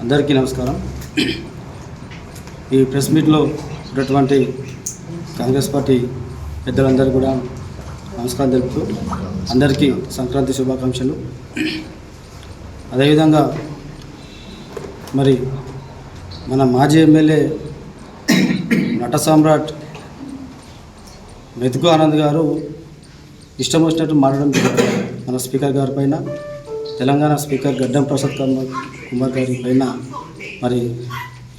అందరికీ నమస్కారం. ఈ ప్రెస్ మీట్లో ఉన్నటువంటి కాంగ్రెస్ పార్టీ పెద్దలందరూ కూడా నమస్కారం తెలుపుతూ అందరికీ సంక్రాంతి శుభాకాంక్షలు. అదేవిధంగా మరి మన మాజీ ఎమ్మెల్యే నట సామ్రాట్ మెతుకు ఆనంద్ గారు ఇష్టం వచ్చినట్టు మాట్లాడడం జరుగుతుంది. మన స్పీకర్ గారి పైన, తెలంగాణ స్పీకర్ గడ్డం ప్రసాద్ కుమార్ గారి పైన మరి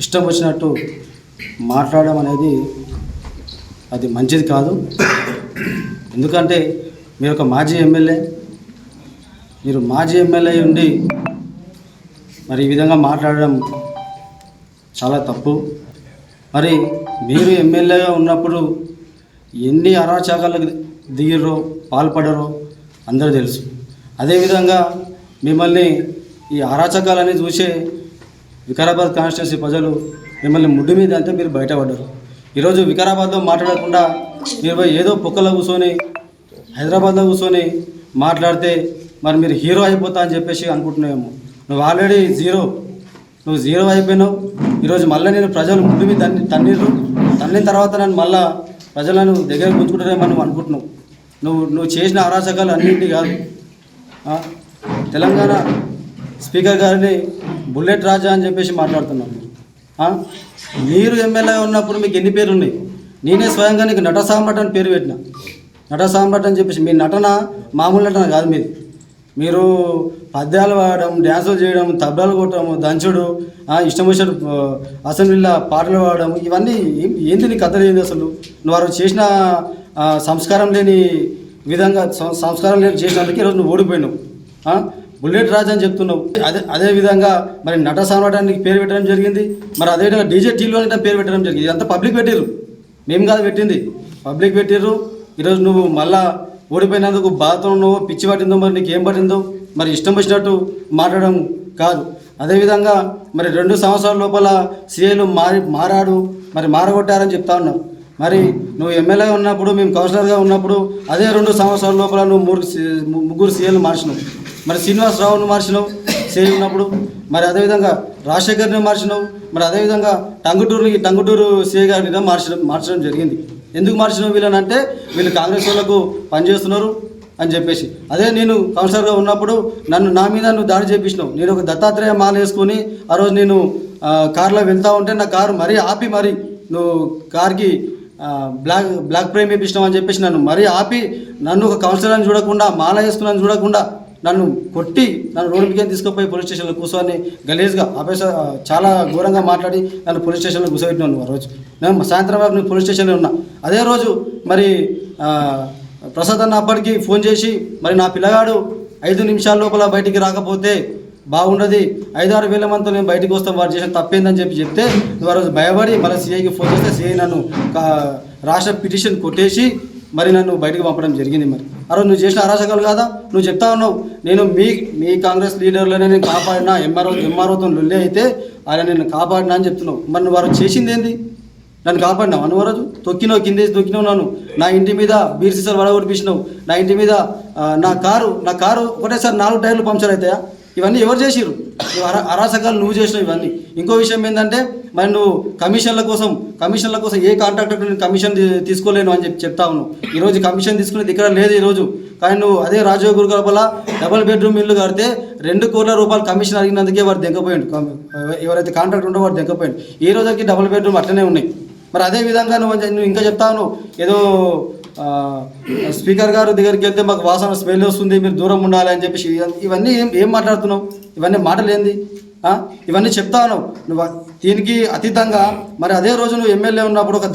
ఇష్టం వచ్చినట్టు మాట్లాడడం అనేది అది మంచిది కాదు. ఎందుకంటే మీరు ఒక మాజీ ఎమ్మెల్యే, మీరు మాజీ ఎమ్మెల్యే ఉండి మరి ఈ విధంగా మాట్లాడడం చాలా తప్పు. మరి మీరు ఎమ్మెల్యేగా ఉన్నప్పుడు ఎన్ని అరాచకాలకు దిగిరో పాల్పడరో అందరూ తెలుసు. అదేవిధంగా మిమ్మల్ని ఈ అరాచకాలని చూసే వికారాబాద్ కాన్స్టిట్యున్సీ ప్రజలు మిమ్మల్ని ముడ్డు మీద అంతే మీరు బయటపడ్డారు. ఈరోజు వికారాబాద్లో మాట్లాడకుండా మీరు ఏదో పొక్కలో కూర్చొని హైదరాబాద్లో కూర్చొని మాట్లాడితే మరి మీరు హీరో అయిపోతా అని చెప్పేసి అనుకుంటున్నావేమో. నువ్వు ఆల్రెడీ నువ్వు జీరో అయిపోయినావు. ఈరోజు మళ్ళీ నేను ప్రజలు ముడ్డు మీద తన్నిన తర్వాత నన్ను మళ్ళీ ప్రజలను దగ్గర గుంజుకుంటారేమో నువ్వు అనుకుంటున్నావు. నువ్వు చేసిన అరాచకాలు అన్నింటి కాదు. తెలంగాణ స్పీకర్ గారిని బుల్లెట్ రాజా అని చెప్పేసి మాట్లాడుతున్నాను. మీరు ఎమ్మెల్యేగా ఉన్నప్పుడు మీకు ఎన్ని పేర్లు ఉన్నాయి? నేనే స్వయంగా నీకు నట సామ్రాట్ అని పేరు పెట్టిన. నట సామ్రాట్ అని చెప్పేసి మీ నటన మామూలు నటన కాదు. మీరు పద్యాలు పాడడం, డ్యాన్సులు చేయడం, తబలాలు కొట్టడం, దంచుడు, ఇష్టం వచ్చినట్టు అసెంబ్లీలో పాటలు పాడడం, ఇవన్నీ ఏంటి నీ కథలు ఏంది? అసలు నువ్వు వారు చేసిన సంస్కారం లేని విధంగా సంస్కారం లేని చేసినందుకు ఈరోజు నువ్వు ఓడిపోయినావు. బుల్లెట్ రాజు అని చెప్తున్నావు. అదేవిధంగా మరి నట సామ్రాటానికి పేరు పెట్టడం జరిగింది. మరి అదేవిధంగా డీజే టీలు అంటే పేరు పెట్టడం జరిగింది. ఇదంతా పబ్లిక్ పెట్టిర్రు, మేము కాదు పెట్టింది, పబ్లిక్ పెట్టిర్రు. ఈరోజు నువ్వు మళ్ళా ఓడిపోయినందుకు బాధతో ఉన్నావు, పిచ్చి పట్టిందో, మరి నీకు ఏం పట్టిందో, మరి ఇష్టం వచ్చినట్టు మాట్లాడడం కాదు. అదేవిధంగా మరి 2 సంవత్సరాల లోపల సీఏలు మారాడు, మరి మారగొట్టారని చెప్తా ఉన్నావు. మరి నువ్వు ఎమ్మెల్యేగా ఉన్నప్పుడు, మేము కౌన్సిలర్గా ఉన్నప్పుడు అదే 2 సంవత్సరాల లోపల నువ్వు ముగ్గురు సీఏలు మార్చినావు. మరి శ్రీనివాసరావును మార్చినావు సీఏ ఉన్నప్పుడు. మరి అదేవిధంగా రాజశేఖర్ని మార్చినావు. మరి అదేవిధంగా టంగుటూరు సీఏ గారిని మార్చడం జరిగింది. ఎందుకు మార్చినావు వీళ్ళని అంటే, వీళ్ళు కాంగ్రెస్ వాళ్ళకు పనిచేస్తున్నారు అని చెప్పేసి. అదే నేను కౌన్సిలర్గా ఉన్నప్పుడు నా మీద నువ్వు దాడి చేపించినావు. నేను ఒక దత్తాత్రేయ మాల వేసుకొని ఆ రోజు నేను కారులో వెళ్తూ ఉంటే నా కారు మరీ ఆపి మరి నువ్వు కార్కి బ్లాక్ ఫ్రేమ్ వేపించినావు అని చెప్పేసి నన్ను మరీ ఆపి, నన్ను ఒక కౌన్సిలర్ని చూడకుండా, మాల వేసుకున్నాను చూడకుండా నన్ను కొట్టి నన్ను రోడ్డు మీద తీసుకుపోయి పోలీస్ స్టేషన్లో కూర్చొని గలీజ్గా చాలా ఘోరంగా మాట్లాడి నన్ను పోలీస్ స్టేషన్లో కూర్చోబెట్టినాను. ఆ రోజు నేను సాయంత్రం వరకు నేను పోలీస్ స్టేషన్లో ఉన్నా. అదే రోజు మరి ప్రసాద్ అన్న అప్పటికి ఫోన్ చేసి, మరి నా పిల్లగాడు 5 నిమిషాల లోపల బయటికి రాకపోతే బాగుండదు, 5-6 వేల మందితో నేను బయటికి వస్తాం, వాడు చేసిన తప్పేందని చెప్తే నువ్వు ఆ రోజు భయపడి మళ్ళీ సీఐకి ఫోన్ చేస్తే సీఐ నన్ను రాష్ట్ర పిటిషన్ కొట్టేసి మరి నన్ను బయటకు పంపడం జరిగింది. మరి ఆ రోజు నువ్వు చేసిన అరాచకాలు కాదా? నువ్వు చెప్తా ఉన్నావు, నేను మీ కాంగ్రెస్ లీడర్లోనే నేను కాపాడినా, ఎంఆర్ఓతో లొల్లి అయితే ఆయన నేను కాపాడినా అని చెప్తున్నావు. మరి నువ్వు వారు చేసింది ఏంది? నన్ను కాపాడినావు. అను రోజు తొక్కినావు నన్ను. నా ఇంటి మీద బీర్ సీసాలు వడగొడిపించినావు. నా ఇంటి మీద నా కారు ఒకటేసారి 4 టైర్లు పంక్చర్ అవుతాయా? ఇవన్నీ ఎవరు చేసిరు? అరాచకాలు నువ్వు చేసినావు ఇవన్నీ. ఇంకో విషయం ఏంటంటే, మరి నువ్వు కమిషన్ల కోసం ఏ కాంట్రాక్టర్ నేను కమిషన్ తీసుకోలేను అని చెప్తా ఉన్నావు. ఈరోజు కమిషన్ తీసుకునేది ఇక్కడ లేదు ఈరోజు. కానీ నువ్వు అదే రాజీవ్ గురుగోపాల డబుల్ బెడ్రూమ్ ఇల్లు కడితే 2 కోట్ల రూపాయలు కమిషన్ అడిగినందుకే వాడు దెంకపోయాడు. ఎవరైతే కాంట్రాక్ట్ ఉండో వాడు దెంకపోయాడు. ఈ రోజుకి డబుల్ బెడ్రూమ్ అట్లనే ఉన్నాయి. మరి అదేవిధంగా నువ్వు ఇంకా చెప్తాను, ఏదో స్పీకర్ గారు దగ్గరికి వెళ్తే మాకు వాసన స్మెల్ వస్తుంది, మీరు దూరం ఉండాలి అని చెప్పేసి ఇవన్నీ ఏం మాట్లాడుతున్నావు? ఇవన్నీ మాటలు ఏంది? ఇవన్నీ చెప్తా ఉన్నావు. నువ్వు దీనికి అతీతంగా మరి అదే రోజు నువ్వు ఎమ్మెల్యే ఉన్నప్పుడు ఒక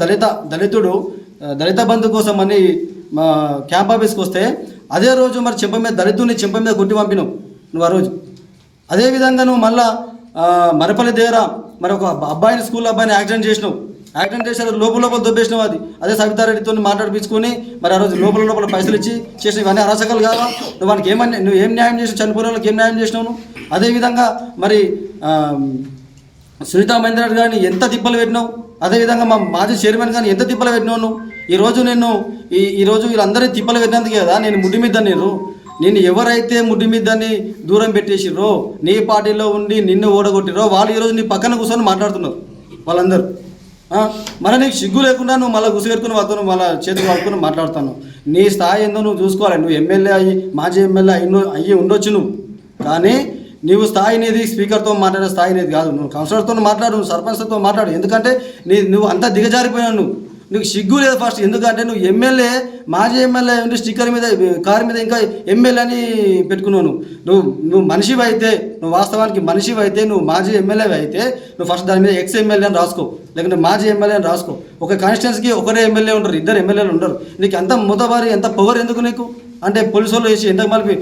దళితుడు దళిత బంధు కోసం అని మా క్యాంప్ ఆఫీస్కి వస్తే అదే రోజు మరి దళితుడిని చెంప మీద కొట్టి పంపినావు నువ్వు ఆ రోజు. అదేవిధంగా నువ్వు మళ్ళా మరపల్లి దగ్గర మరి ఒక స్కూల్ అబ్బాయిని యాక్సిడెంట్ చేసినావు. యాక్సిడెంట్ చేసి లోపల దొబ్బేసినావు. అది సవితారెడ్డితో మాట్లాడిపించుకొని మరి ఆ రోజు లోపల పైసలు ఇచ్చి చేసిన ఇవన్నీ అరాచకాలు కావా? నువ్వు వానికి నువ్వు ఏం న్యాయం చేసినావు? చనిపోయిన వాళ్ళకి ఏం న్యాయం చేసినావు నువ్వు? అదేవిధంగా మరి సునీతా మహేందర్ గారిని ఎంత తిప్పలు పెట్టినావు? అదేవిధంగా మా మాజీ చైర్మన్ కానీ ఎంత తిప్పలు పెట్టినావు నువ్వు. ఈరోజు వీళ్ళందరినీ తిప్పలు పెట్టినందుకు కదా నేను ముడ్డి మీద నేను ఎవరైతే ముడ్డి మీదని దూరం పెట్టేసిర్రో, నీ పార్టీలో ఉండి నిన్ను ఓడగొట్టిరో వాళ్ళు ఈరోజు నీ పక్కన కూర్చొని మాట్లాడుతున్నారు వాళ్ళందరూ. మళ్ళీ నీకు సిగ్గు లేకుండా నువ్వు మళ్ళీ గుసగెట్టుకుని వాళ్ళతో మళ్ళీ చేతులు పట్టుకుని మాట్లాడుతాను. నీ స్థాయి ఏందో నువ్వు చూసుకోవాలి. నువ్వు ఎమ్మెల్యే అయ్యి మాజీ ఎమ్మెల్యే అయ్యి ఉండొచ్చు నువ్వు, కానీ నీవు స్థాయి అనేది స్పీకర్తో మాట్లాడే స్థాయి అనేది కాదు. నువ్వు కౌన్సిలర్తో మాట్లాడు, నువ్వు సర్పంచ్తో మాట్లాడు. ఎందుకంటే నువ్వు అంతా దిగజారిపోయావు. నీకు సిగ్గు లేదు ఫస్ట్. ఎందుకంటే నువ్వు ఎమ్మెల్యే, మాజీ ఎమ్మెల్యే ఉండి స్టిక్కర్ మీద కారు మీద ఇంకా ఎమ్మెల్యే అని పెట్టుకున్నావు. నువ్వు మనిషివి అయితే, నువ్వు వాస్తవానికి మనిషివి అయితే, నువ్వు మాజీ ఎమ్మెల్యే అయితే నువ్వు ఫస్ట్ దాని మీద ఎక్స్ ఎమ్మెల్యే అని రాసుకో, లేకుంటే మాజీ ఎమ్మెల్యే అని రాసుకో. ఒక కాన్స్టిట్యున్సీకి ఒకరే ఎమ్మెల్యే ఉంటారు, ఇద్దరు ఎమ్మెల్యేలు ఉండరు. నీకు ఎంత ముతబారి, ఎంత పవర్ ఎందుకు నీకు? అంటే పోలీసు వాళ్ళు వేసి ఎంత మలిపి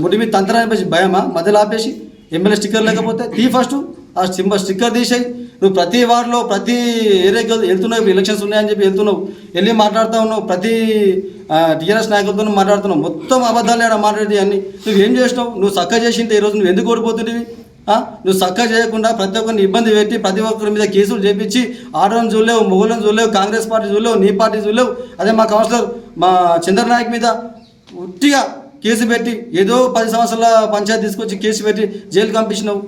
ముడి మీద తంత్రాన్ని వేసి భయమా మధ్యలో ఆపేసి ఎమ్మెల్యే స్టిక్కర్ లేకపోతే ఫస్ట్ ఆ స్టిక్కర్ తీసేయి. నువ్వు ప్రతి వార్డులో ప్రతి ఏరియాకి వెళ్తున్నావు, ఎలక్షన్స్ ఉన్నాయని చెప్పి వెళ్తున్నావు, వెళ్ళి మాట్లాడుతూ ఉన్నావు, ప్రతి టీఆర్ఎస్ నాయకులతో మాట్లాడుతున్నావు. మొత్తం అబద్ధాలు ఆడ మాట్లాడేది అన్నీ. నువ్వేం చేసినావు? నువ్వు చక్కగా చేసింటే ఈరోజు నువ్వు ఎందుకు ఓడిపోతుండేవి? నువ్వు చక్కగా చేయకుండా ప్రతి ఒక్కరిని ఇబ్బంది పెట్టి ప్రతి ఒక్కరి మీద కేసులు చేపించి ఆడవాళ్ళని చూడలేవు, మొగుళ్ళని చూడలేవు, కాంగ్రెస్ పార్టీ చూడలేవు, నీ పార్టీ చూడలేవు. అదే మా కౌన్సిలర్ మా చంద్రనాయక్ మీద ఉట్టిగా కేసు పెట్టి ఏదో 10 సంవత్సరాల పంచాయతీ తీసుకొచ్చి కేసు పెట్టి జైలుకి పంపించినావు.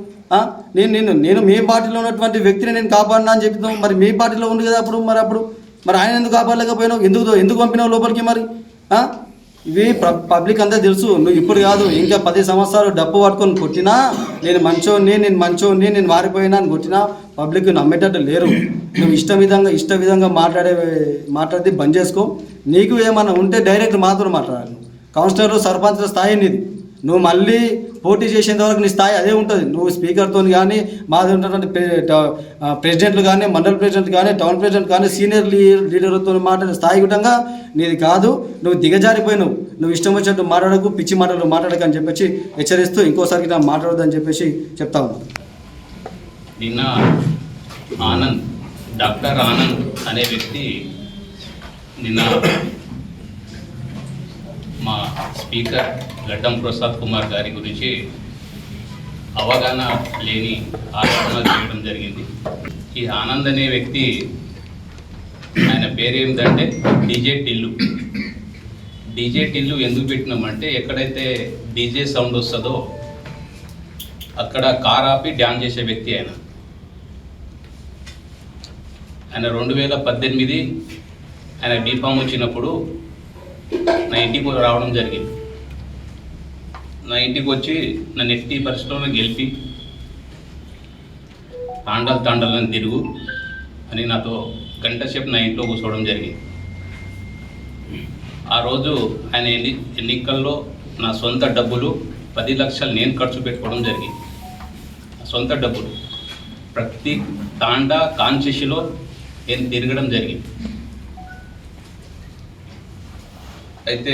నేను మీ పార్టీలో ఉన్నటువంటి వ్యక్తిని నేను కాపాడినా అని చెప్తాం. మరి మీ పార్టీలో ఉంది కదా మరి ఆయన ఎందుకు కాపాడలేకపోయినావు? ఎందుకు పంపినావు లోపలికి? మరి ఇవి పబ్లిక్ అంతా తెలుసు. నువ్వు ఇప్పుడు కాదు, ఇంకా 10 సంవత్సరాలు డప్పు పట్టుకొని కొట్టినా నేను మంచోని నేను మారిపోయినా అని కొట్టినా పబ్లిక్ నమ్మేటట్టు లేరు. నువ్వు ఇష్ట విధంగా మాట్లాడి బంద్ చేసుకో. నీకు ఏమన్నా ఉంటే డైరెక్ట్ మాత్రం మాట్లాడాలి. కౌన్సిలర్ సర్పంచ్ స్థాయి నీది. నువ్వు మళ్ళీ పోటీ చేసేంత వరకు నీ స్థాయి అదే ఉంటుంది. నువ్వు స్పీకర్తో కానీ, మాది ఉన్నటువంటి ప్రెసిడెంట్లు కానీ, మండల ప్రెసిడెంట్ కానీ, టౌన్ ప్రెసిడెంట్ కానీ, సీనియర్ లీడర్తో మాట్లాడే స్థాయి విధంగా నీది కాదు. నువ్వు దిగజారిపోయినావు. నువ్వు ఇష్టం వచ్చినట్టు మాట్లాడకు, పిచ్చి మాటలు మాట్లాడకు అని చెప్పేసి హెచ్చరిస్తూ ఇంకోసారికి నా మాట్లాడొద్దని చెప్పేసి చెప్తా ఉన్నాను. నిన్న డాక్టర్ ఆనంద్ అనే వ్యక్తి నిన్న మా స్పీకర్ గడ్డం ప్రసాద్ కుమార్ గారి గురించి అవగాహన లేని ఆరోపణలు చేయడం జరిగింది. ఈ ఆనంద్ అనే వ్యక్తి, ఆయన పేరు ఏమిటంటే డీజే టిల్లు ఎందుకు పెట్టినామంటే ఎక్కడైతే డీజే సౌండ్ వస్తుందో అక్కడ కార్ ఆపి డ్యాన్స్ చేసే వ్యక్తి ఆయన 2018 ఆయన బీఫామ్ వచ్చినప్పుడు నా ఇంటికి రావడం జరిగింది. నా ఇంటికి వచ్చి నన్ను ఎట్టి పరిస్థితుల్లో గెలిపి తాండలని తిరుగు అని నాతో గంట సేపు నా ఇంట్లో కూర్చోవడం జరిగింది. ఆ రోజు ఆయన ఎన్నికల్లో నా సొంత డబ్బులు 10 లక్షలు నేను ఖర్చు పెట్టుకోవడం జరిగింది. సొంత డబ్బులు ప్రతి తాండా కాన్స్టిట్యూన్సీలో నేను తిరగడం జరిగింది. అయితే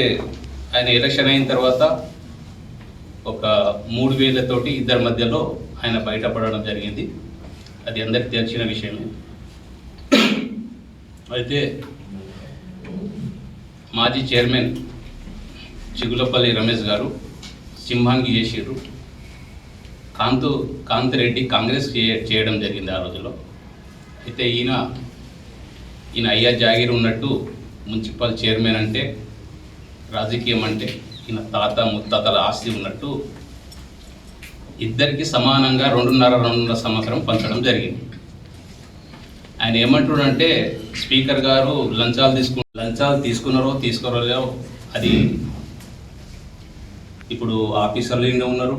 ఆయన ఎలక్షన్ అయిన తర్వాత ఒక 3,000 తోటి ఇద్దరి మధ్యలో ఆయన బయటపడడం జరిగింది. అది అందరికి తెలిసిన విషయమే. అయితే మాజీ చైర్మన్ చిగులపల్లి రమేష్ గారు సింహానికి చేసిర్రు. కాంతిరెడ్డి కాంగ్రెస్ చేయడం జరిగింది ఆ రోజులో. అయితే ఈయన అయ్యా జాగీర్ ఉన్నట్టు మున్సిపల్ చైర్మన్ అంటే, రాజకీయం అంటే ఈయన తాత ముత్తాతల ఆస్తి ఉన్నట్టు ఇద్దరికి సమానంగా 2.5 సంవత్సరం పంచడం జరిగింది. ఆయన ఏమంటున్నాడంటే, స్పీకర్ గారు లంచాలు తీసుకున్నారో తీసుకోరో అది ఇప్పుడు ఆఫీసర్లు ఈయన ఉన్నారు,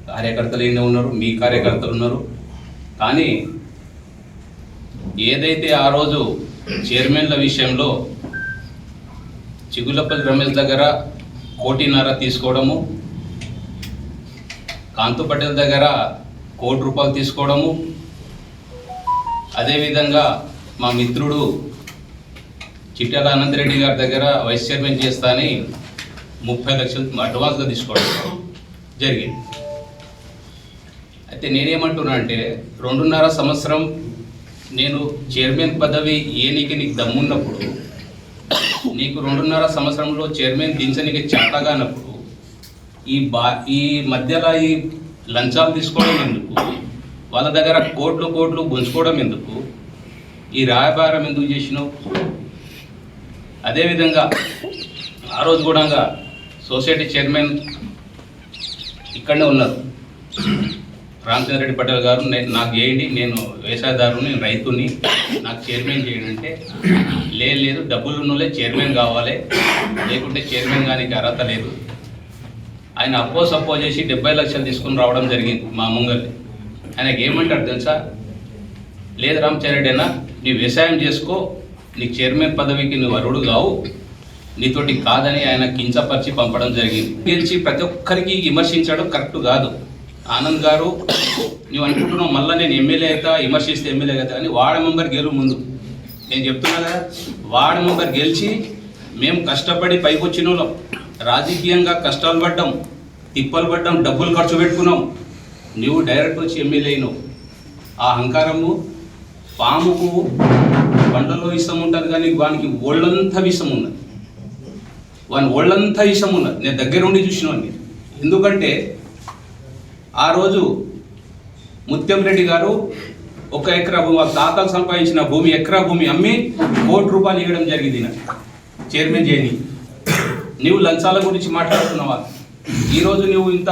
కార్యకర్తలు ఈయన ఉన్నారు, మీ కార్యకర్తలు ఉన్నారు. కానీ ఏదైతే ఆ రోజు చైర్మన్ల విషయంలో చిగులపల్లి రమేష్ దగ్గర 1.5 కోటి తీసుకోవడము, కాంతు పటేల్ దగ్గర 1 కోటి రూపాయలు తీసుకోవడము, అదేవిధంగా మా మిత్రుడు చిట్యాల అనంతరెడ్డి గారి దగ్గర వైస్ చైర్మన్ చేస్తా అని 30 లక్షలు అడ్వాన్స్గా తీసుకోవడం జరిగింది. అయితే నేనేమంటున్నా అంటే, 2.5 సంవత్సరం నేను చైర్మన్ పదవి నీకు దమ్మున్నప్పుడు, నీకు 2.5 సంవత్సరంలో చైర్మన్ దించనికి చేతగానప్పుడు ఈ మధ్యలో ఈ లంచాలు తీసుకోవడం ఎందుకు, వాళ్ళ దగ్గర కోట్లు గుంజుకోవడం ఎందుకు, ఈ రాయబారం ఎందుకు చేసినావు? అదేవిధంగా ఆ రోజు కూడా సొసైటీ చైర్మన్ ఇక్కడనే ఉన్నారు, రామచంద్రరెడ్డి పటేల్ గారు, నాకు చేయండి, నేను వ్యవసాయదారుని, నేను రైతుని, నాకు చైర్మన్ చేయండి అంటే లేదు డబ్బులు ఉన్నోళ్ళే చైర్మన్ కావాలి, లేకుంటే చైర్మన్ కానీ అర్హత లేదు. ఆయన సప్పో చేసి 70 లక్షలు తీసుకుని రావడం జరిగింది మా ముంగల్ని. ఆయనకి ఏమంటాడు తెలుసా? లేదు రామచంద్రరెడ్డి అన్న, నీ వ్యవసాయం చేసుకో, నీకు చైర్మన్ పదవికి నువ్వు అర్హుడు కావు, నీతోటి కాదని ఆయన కించపరిచి పంపడం జరిగింది. గెలిచి ప్రతి ఒక్కరికి విమర్శించడం కరెక్ట్ కాదు. ఆనంద్ గారు, నువ్వు అనుకుంటున్నావు మళ్ళీ నేను ఎమ్మెల్యే అవుతా, విమర్శిస్తే ఎమ్మెల్యే అవుతా అని. వార్డు మెంబర్ గెలు ముందు, నేను చెప్తున్నా కదా, వార్డు మెంబర్ గెలిచి మేము కష్టపడి పైకి వచ్చిన వాళ్ళం, రాజకీయంగా కష్టాలు పడ్డాం, తిప్పలు పడ్డాం, డబ్బులు ఖర్చు పెట్టుకున్నాం. నువ్వు డైరెక్ట్ వచ్చి ఎమ్మెల్యే అయినావు. ఆ అహంకారము, పాముకు బండలో విషం ఉంటుంది కానీ వానికి ఒళ్ళంతా విషం ఉన్నది, వాని ఒళ్ళంతా విషం ఉన్నది. నేను దగ్గర ఉండి చూసినవాడిని. ఎందుకంటే ఆ రోజు ముత్యంరెడ్డి గారు 1 ఎకరా భూమి, తాతలు సంపాదించిన భూమి, ఎకరా భూమి అమ్మి ₹1 కోటి ఇవ్వడం జరిగింది నాకు చైర్మన్ చేయని. నువ్వు లంచాల గురించి మాట్లాడుతున్నావా? ఈరోజు నువ్వు ఇంత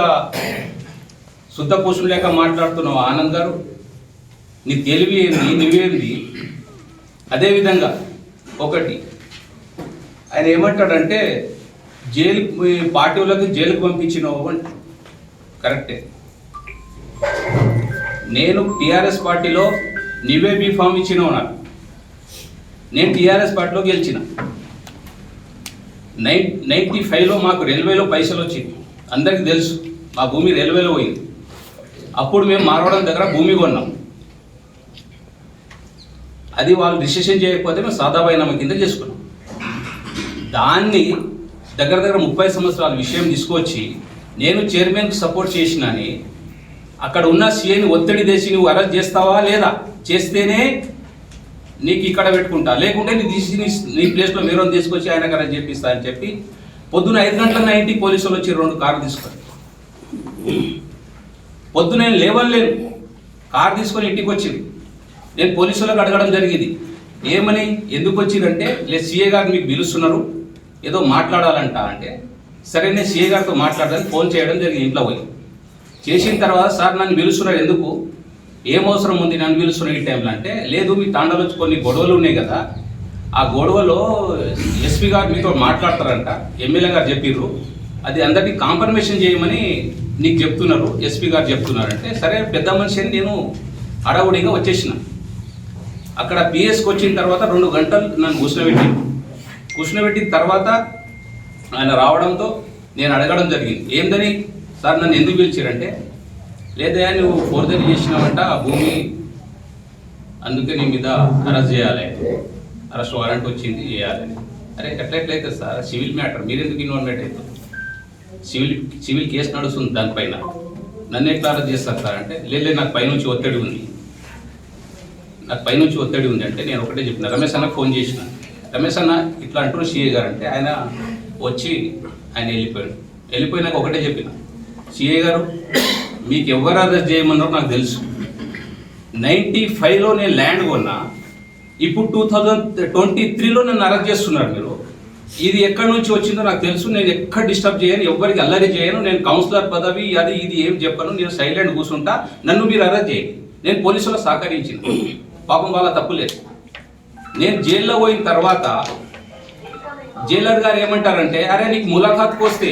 శుద్ధ పోషణ లేక మాట్లాడుతున్నావా ఆనంద్ గారు? నీ తెలివి ఏంది, నువ్వేంది? అదేవిధంగా ఒకటి ఆయన ఏమంటాడంటే, జైలు పార్టీ వాళ్ళకి జైలుకు పంపించినావు అంటే కరెక్టే. నేను టీఆర్ఎస్ పార్టీలో నీవే బీఫామ్ ఇచ్చినావు నాకు. నేను టీఆర్ఎస్ పార్టీలో గెలిచిన 95లో మాకు రైల్వేలో పైసలు వచ్చింది, అందరికీ తెలుసు. మా భూమి రైల్వేలో పోయింది. అప్పుడు మేము మార్వడం దగ్గర భూమి కొన్నాం. అది వాళ్ళు రిజిస్ట్రేషన్ చేయకపోతే మేము సాదాబైనామా కింద చేసుకున్నాం. దాన్ని దగ్గర 30 సంవత్సరాల విషయం తీసుకొచ్చి నేను చైర్మన్కి సపోర్ట్ చేసినని అక్కడ ఉన్న సీఐని ఒత్తిడి చేసి నువ్వు అరెస్ట్ చేస్తావా లేదా, చేస్తేనే నీకు ఇక్కడ పెట్టుకుంటా, లేకుంటే నీ తీసి నీ ప్లేస్లో వేరే తీసుకొచ్చి ఆయనకు అరెస్ట్ చేపిస్తా అని చెప్పి పొద్దున 5 గంటల ఇంటికి పోలీసులు వచ్చి 2 కార్లు తీసుకొని, పొద్దున నేను లేవలేను, కారు తీసుకొని ఇంటికి వచ్చింది. నేను పోలీసులకు అడగడం జరిగింది, ఏమని ఎందుకు వచ్చిందంటే, లేదు సీఏ గారు మీకు పిలుస్తున్నారు, ఏదో మాట్లాడాలంట అంటే, సరే నేను సీఏ గారితో మాట్లాడాలని ఫోన్ చేయడం జరిగింది. ఇంట్లో పోయి చేసిన తర్వాత, సార్ నన్ను పిలుస్తున్నారు ఎందుకు, ఏం అవసరం ఉంది నన్ను పిలుస్తున్నారు ఈ టైంలో అంటే, లేదు మీ తాండలో కొన్ని గొడవలు ఉన్నాయి కదా, ఆ గొడవలో ఎస్పీ గారు మీతో మాట్లాడతారంట, ఎమ్మెల్యే గారు చెప్పిర్రు, అది అందరికీ కాంపన్మేషన్ చేయమని నీకు చెప్తున్నారు, ఎస్పీ గారు చెప్తున్నారంటే, సరే పెద్ద మనిషి అని నేను అడవుడిగా వచ్చేసిన. అక్కడ పిఎస్కి వచ్చిన తర్వాత 2 గంటలు నన్ను కూర్చునబెట్టిన తర్వాత ఆయన రావడంతో నేను అడగడం జరిగింది, ఏందని సార్ నన్ను ఎందుకు పిలిచారంటే, లేదా నువ్వు ఫోర్జరీ చేసినావంట ఆ భూమి, అందుకే నీ మీద అరెస్ట్ చేయాలి, అరెస్ట్ వారెంట్ వచ్చింది చేయాలని. అరే ఎట్లయితే సార్ సివిల్ మ్యాటర్, మీరు ఎందుకు ఇన్వాల్వ్మెంట్ అవుతుంది, సివిల్ కేసు నడుస్తుంది దానిపైన, నన్ను ఎట్లా అరెస్ట్ చేస్తారు సార్ అంటే, లేదు నాకు పైనుంచి ఒత్తిడి ఉంది, అంటే నేను ఒకటే చెప్పిన, రమేష్ అన్నకు ఫోన్ చేసిన, రమేష్ అన్న ఇట్లా అంటారు సిఏ గారు అంటే, ఆయన వచ్చి ఆయన వెళ్ళిపోయినాక ఒకటే చెప్పిన, సిఏ గారు మీకు ఎవరు అరెస్ట్ చేయమన్నారో నాకు తెలుసు, 95లో నేను ల్యాండ్ కొన్నా, ఇప్పుడు 2023లో నన్ను అరెస్ట్ చేస్తున్నారు మీరు, ఇది ఎక్కడి నుంచి వచ్చిందో నాకు తెలుసు, నేను ఎక్కడ డిస్టర్బ్ చేయను, ఎవరికి అల్లరి చేయను, నేను కౌన్సిలర్ పదవి అది ఇది ఏం చెప్పను, నేను సైలెంట్ కూర్చుంటా, నన్ను మీరు అరెస్ట్ చేయండి. నేను పోలీసులకు సహకరించిన, పాపం వాళ్ళ తప్పు లేదు. నేను జైల్లో పోయిన తర్వాత జైలర్ గారు ఏమంటారంటే, అరే నీకు ములాఖాత్కి వస్తే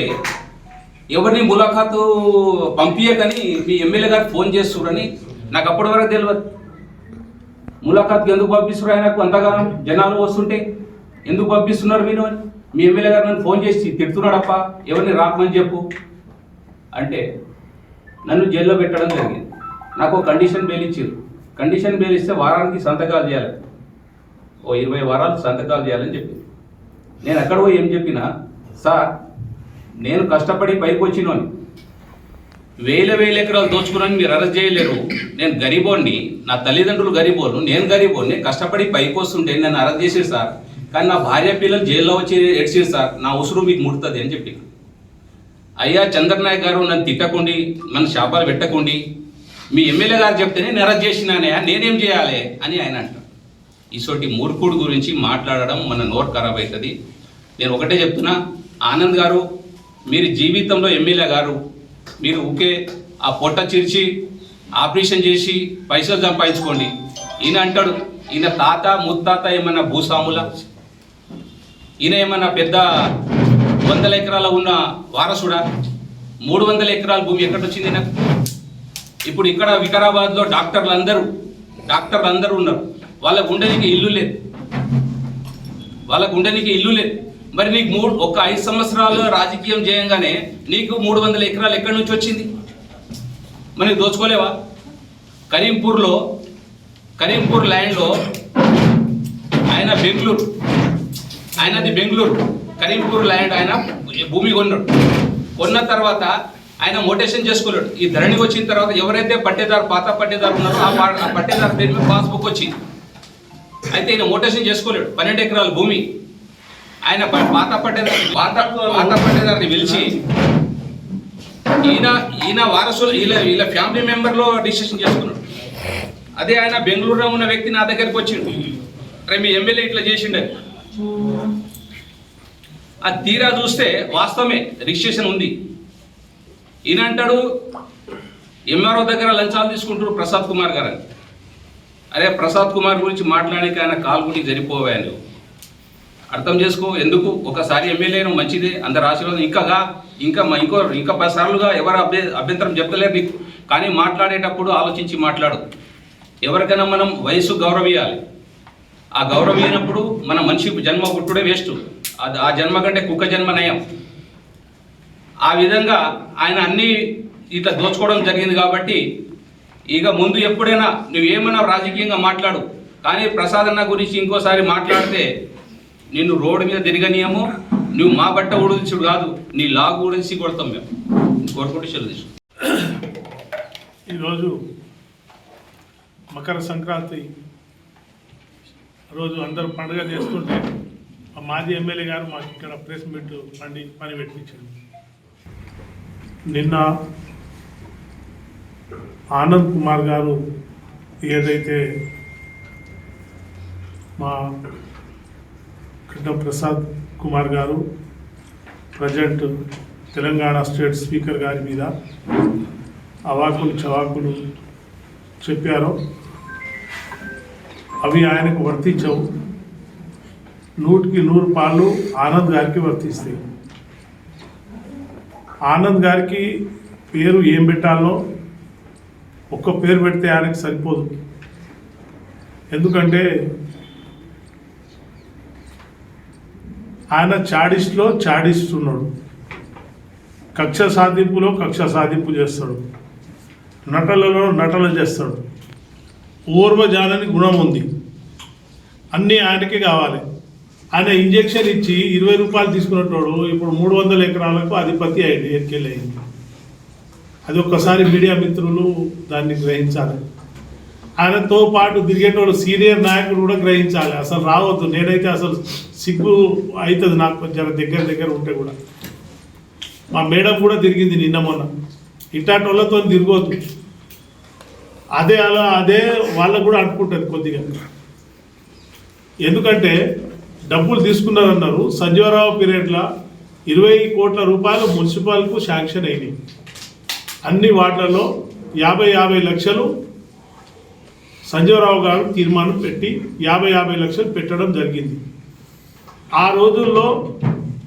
ఎవరిని ములాఖాతు పంపించకని మీ ఎమ్మెల్యే గారు ఫోన్ చేస్తురని నాకు అప్పటి వరకు తెలియదు. ములాఖాత్కి ఎందుకు పంపిస్తున్నారు, ఆయనకు అంతగా జనాలు వస్తుంటే ఎందుకు పంపిస్తున్నారు మీరు అని మీ ఎమ్మెల్యే గారు నన్ను ఫోన్ చేసి తిడుతున్నాడప్ప, ఎవరిని రాకమని చెప్పు అంటే నన్ను జైల్లో పెట్టడం జరిగింది. నాకు కండిషన్ బెయిల్ ఇచ్చారు, కండిషన్ బెయిల్ ఇస్తే వారానికి సంతకాలు చేయాలి, 20 వారాలు సంతకాలు చేయాలని చెప్పి, నేను అక్కడ పోయి ఏం చెప్పినా, సార్ నేను కష్టపడి పైకి వచ్చినోని, వేల ఎకరాలు దోచుకున్నాను, మీరు అరెస్ట్ చేయలేరు, నేను గరీబోని, నా తల్లిదండ్రులు గరీబోను, నేను గరీబోని, కష్టపడి పైకి వస్తుంటే నన్ను అరెస్ట్ చేసేది సార్, కానీ నా భార్య పిల్లలు జైల్లో వచ్చి ఏడ్చేది సార్, నా ఉసురు మీకు ముడుతుంది అని చెప్పి. అయ్యా చంద్రనాయక్ గారు నన్ను తిట్టకుండి, నన్ను శాపాలు పెట్టకుండి, మీ ఎమ్మెల్యే గారు చెప్తేనే నేను అరెస్ట్ చేసినానే, నేనేం చేయాలి అని ఆయన అంటారు. ఇసోటి మూర్ఖుడు గురించి మాట్లాడడం మన నోరు ఖరాబ్ అవుతుంది. నేను ఒకటే చెప్తున్నా, ఆనంద్ గారు మీరు జీవితంలో ఎమ్మెల్యే గారు, మీరు ఊకే ఆ పొట్ట చిరిచి ఆపరేషన్ చేసి పైసలు సంపాదించుకోండి. ఈయన అంటాడు ఈయన తాత ముత్తాత ఏమన్నా భూస్వాముల, ఈయన ఏమన్నా పెద్ద 100 ఎకరాల ఉన్న వారసుడా? 300 ఎకరాల భూమి ఎక్కడ వచ్చింది నాకు? ఇప్పుడు ఇక్కడ వికారాబాద్లో డాక్టర్లు అందరూ ఉన్నారు, వాళ్ళకు ఉండడానికి ఇల్లు లేదు, మరి నీకు ఒక 5 సంవత్సరాలు రాజకీయం చేయంగానే నీకు 300 ఎకరాలు ఎక్కడి నుంచి వచ్చింది? మరి దోచుకోలేవా? కరీంపూర్ ల్యాండ్లో ఆయనది బెంగళూరు కరీంపూర్ ల్యాండ్ ఆయన భూమి కొన్న తర్వాత ఆయన మోటేషన్ చేసుకోలేడు. ఈ ధరణికి వచ్చిన తర్వాత ఎవరైతే పాత పట్టేదారు ఉన్నారో ఆ పట్టేదారు పేరు మీద పాస్బుక్ వచ్చింది. అయితే ఈయన మోటేషన్ చేసుకోలేడు. 12 ఎకరాల భూమి ఆయన పాత పట్టేదారిని పిలిచి ఈయన వారసులు వీళ్ళ ఫ్యామిలీ మెంబర్లో రిజిస్ట్రేషన్ చేసుకున్నాడు. అదే ఆయన బెంగళూరులో ఉన్న వ్యక్తి నా దగ్గరికి వచ్చిండు, రే మీ ఎమ్మెల్యే ఇట్లా చేసిండే. అది తీరా చూస్తే వాస్తవమే రిజిస్ట్రేషన్ ఉంది. ఈయన అంటాడు ఎంఆర్ఓ దగ్గర లంచాలు తీసుకుంటారు ప్రసాద్ కుమార్ గారు అని. అరే ప్రసాద్ కుమార్ గురించి మాట్లాడడానికి ఆయన కాల్గుడి సరిపోయాను, అర్థం చేసుకో. ఎందుకు ఒకసారి ఎమ్మెల్యేను మంచిదే, అందరు ఆశీర్వాదం, ఇంకా 10 సార్లుగా ఎవరు అభ్యంతరం చెప్తలేరు నీకు. కానీ మాట్లాడేటప్పుడు ఆలోచించి మాట్లాడు. ఎవరికైనా మనం వయసు గౌరవియాలి. ఆ గౌరవించినప్పుడు మన మనిషి జన్మ పుట్టుడే వేస్ట్, ఆ జన్మ కంటే కుక్క జన్మ నయం. ఆ విధంగా ఆయన అన్నీ ఇట్లా దోచుకోవడం జరిగింది. కాబట్టి ఇక ముందు ఎప్పుడైనా నువ్వేమన్నా రాజకీయంగా మాట్లాడు, కానీ ప్రసాద్ అన్న గురించి ఇంకోసారి మాట్లాడితే నిన్ను రోడ్డు మీద తిరగనీయము, నువ్వు మా బట్ట ఊడిచుడు కాదు, నీ లాగు ఊడిసి కొడతాం మేము. కోరుకుంటూ చెల్లు తీసు. ఈరోజు మకర సంక్రాంతి రోజు అందరూ పండుగ చేస్తుంటే ఆ మాజీ ఎమ్మెల్యే గారు మాకు ఇక్కడ ప్రెస్ మీట్ పని పెట్టించారు. నిన్న ఆనంద్ కుమార్ గారు ఏదైతే మా కృష్ణ ప్రసాద్ కుమార్ గారు ప్రజెంట్ తెలంగాణ స్టేట్ స్పీకర్ గారి మీద అవాకులు చవాకులు చెప్పారో అవి ఆయనకు వర్తించవు. 100కి 100 పాళ్ళు ఆనంద్ గారికి వర్తిస్తాయి. ఆనంద్ గారికి పేరు ఏం పెట్టాలో ఒక్క పేరు పెడితే ఆయనకు సరిపోదు. ఎందుకంటే ఆయన చాడిస్ట్లో చాడిస్తున్నాడు, కక్ష సాధింపు చేస్తాడు, నటలలో నటన చేస్తాడు. ఓర్వజాలని గుణం ఉంది, అన్నీ ఆయనకే కావాలి. ఆయన ఇంజెక్షన్ ఇచ్చి 20 రూపాయలు తీసుకున్నట్టు ఇప్పుడు 300 ఎకరాలకు అధిపతి అయ్యింది, ఎత్తుకెళ్ళి అయింది. అది ఒక్కసారి మీడియా మిత్రులు దాన్ని గ్రహించాలి. ఆయనతో పాటు తిరిగేటోళ్ళు సీనియర్ నాయకులు కూడా గ్రహించాలి. అసలు రావద్దు. నేనైతే అసలు సిగ్గు అవుతుంది నాకు, కొంచెం దగ్గర ఉంటే కూడా. మా మేడం కూడా తిరిగింది నిన్న మొన్న. ఇట్లాంటి వాళ్ళతో తిరగవద్దు. అదే వాళ్ళకు కూడా అనుకుంటుంది కొద్దిగా. ఎందుకంటే డబ్బులు తీసుకున్నారన్నారు. సంజీవరావు పీరియడ్లో 20 కోట్ల రూపాయలు మున్సిపల్కు శాంక్షన్ అయినాయి. అన్ని వార్డులలో 50 లక్షలు సంజీవరావు గారు తీర్మానం పెట్టి 50 లక్షలు పెట్టడం జరిగింది. ఆ రోజుల్లో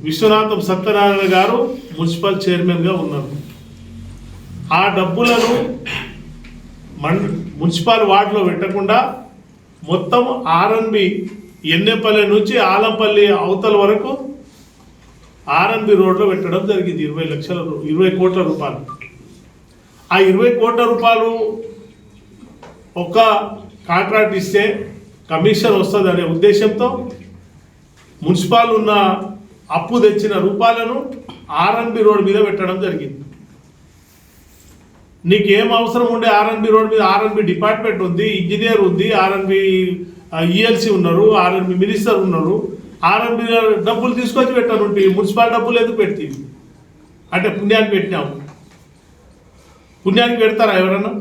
విశ్వనాథం సత్యనారాయణ గారు మున్సిపల్ చైర్మన్గా ఉన్నారు. ఆ డబ్బులను మున్సిపల్ వార్డులో పెట్టకుండా మొత్తం ఆర్ఎన్బి ఎన్నెపల్లి నుంచి ఆలంపల్లి అవతల వరకు ఆర్ఎన్బి రోడ్లో పెట్టడం జరిగింది. 20 కోట్ల రూపాయలు. ఆ 20 కోట్ల రూపాయలు ఒక కాంట్రాక్ట్ ఇస్తే కమిషన్ వస్తుంది అనే ఉద్దేశంతో మున్సిపాల్ ఉన్న అప్పు తెచ్చిన రూపాయలను ఆర్ఎన్బి రోడ్ మీద పెట్టడం జరిగింది. నీకేం అవసరం ఉండే ఆర్ఎన్బి రోడ్ మీద? ఆర్ఎన్బి డిపార్ట్మెంట్ ఉంది, ఇంజనీర్ ఉంది, ఆర్ఎన్బి ఈఎల్సీ ఉన్నారు, ఆర్ఎన్బి మినిస్టర్ ఉన్నారు. ఆర్ఎన్బి డబ్బులు తీసుకొచ్చి పెట్టాను. మున్సిపల్ డబ్బులు ఎందుకు పెడతీవి అంటే పుణ్యానికి పెట్టినాము. పుణ్యానికి పెడతారా ఎవరన్నా?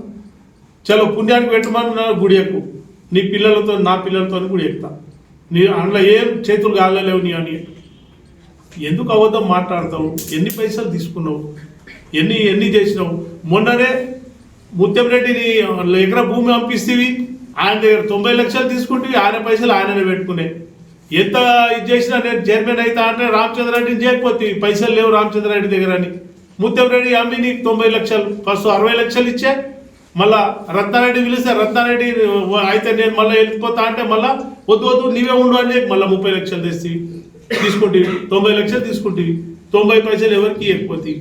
చలో పుణ్యానికి పెట్టమని గుడి ఎక్కువ నీ పిల్లలతో నా పిల్లలతో కూడా చెప్తా. నీ అందులో ఏం చేతులు కాగలేవు నీ అని. ఎందుకు అబద్ధం మాట్లాడతావు? ఎన్ని పైసలు తీసుకున్నావు? ఎన్ని చేసినావు? మొన్ననే ముత్యంరెడ్డిని ఎకరా భూమి పంపిస్తేవి, ఆయన దగ్గర 90 లక్షలు తీసుకుంటే ఆయన పైసలు ఆయననే పెట్టుకునే. ఎంత ఇది చేసినా నేను చైర్మన్ అవుతా అంటే రామచంద్రారెడ్డిని చేయకపోతే పైసలు లేవు రామచంద్రారెడ్డి దగ్గర అని. ముత్యంరెడ్డి అమ్మి నీకు 90 లక్షలు, ఫస్ట్ 60 లక్షలు ఇచ్చే, మళ్ళా రత్నారెడ్డి పిలిస్తే రత్నారెడ్డి అయితే నేను మళ్ళీ వెళ్ళిపోతా అంటే మళ్ళీ వద్దు నీవే ఉండు అని మళ్ళీ 30 లక్షలు తెస్తే తీసుకుంటే 90 లక్షలు తీసుకుంటేవి, 90 పైసలు ఎవరికి ఇవ్వకపోతే.